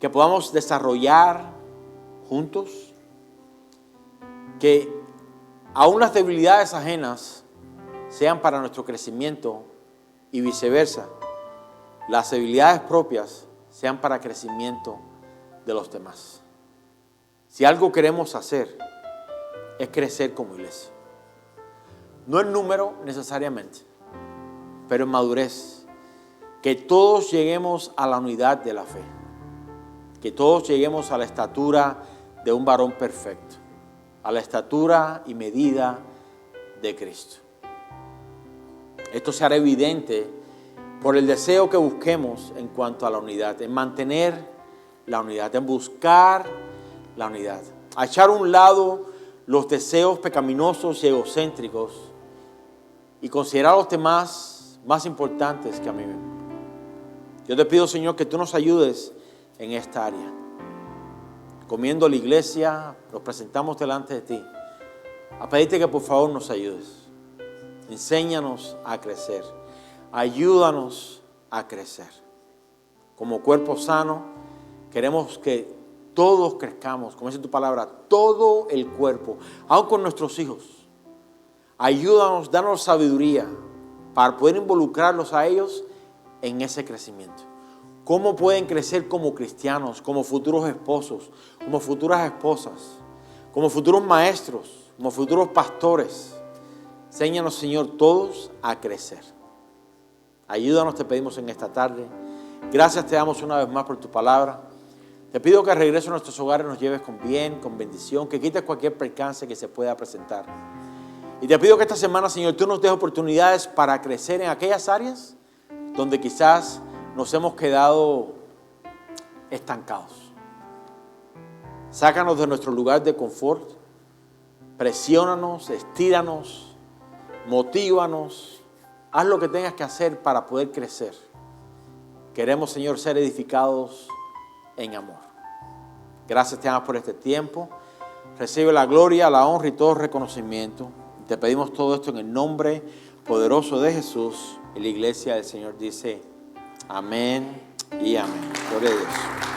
que podamos desarrollar juntos, que aún las debilidades ajenas sean para nuestro crecimiento y viceversa, las debilidades propias sean para crecimiento de los demás. Si algo queremos hacer es crecer como iglesia. No en número necesariamente, pero en madurez. Que todos lleguemos a la unidad de la fe. Que todos lleguemos a la estatura de un varón perfecto, a la estatura y medida de Cristo. Esto se hará evidente por el deseo que busquemos en cuanto a la unidad, en mantener la unidad, en buscar la unidad, a echar a un lado los deseos pecaminosos y egocéntricos y considerar a los demás más importantes que a mí mismo. Yo te pido, Señor, que tú nos ayudes en esta área. Comiendo la iglesia, nos presentamos delante de ti, a pedirte que por favor nos ayudes. Enséñanos a crecer, ayúdanos a crecer. Como cuerpo sano, queremos que todos crezcamos, como dice tu palabra, todo el cuerpo, aún con nuestros hijos. Ayúdanos, danos sabiduría para poder involucrarlos a ellos en ese crecimiento. ¿Cómo pueden crecer como cristianos, como futuros esposos, como futuras esposas, como futuros maestros, como futuros pastores? Enséñanos, Señor, todos a crecer. Ayúdanos, te pedimos en esta tarde. Gracias te damos una vez más por tu palabra. Te pido que al regreso a nuestros hogares nos lleves con bien, con bendición, que quites cualquier percance que se pueda presentar. Y te pido que esta semana, Señor, tú nos des oportunidades para crecer en aquellas áreas donde quizás nos hemos quedado estancados. Sácanos de nuestro lugar de confort, presiónanos, estíranos, motívanos, haz lo que tengas que hacer para poder crecer. Queremos, Señor, ser edificados en amor. Gracias te damos por este tiempo. Recibe la gloria, la honra y todo el reconocimiento. Te pedimos todo esto en el nombre poderoso de Jesús. Y la iglesia del Señor dice amén y amén. Gloria a Dios.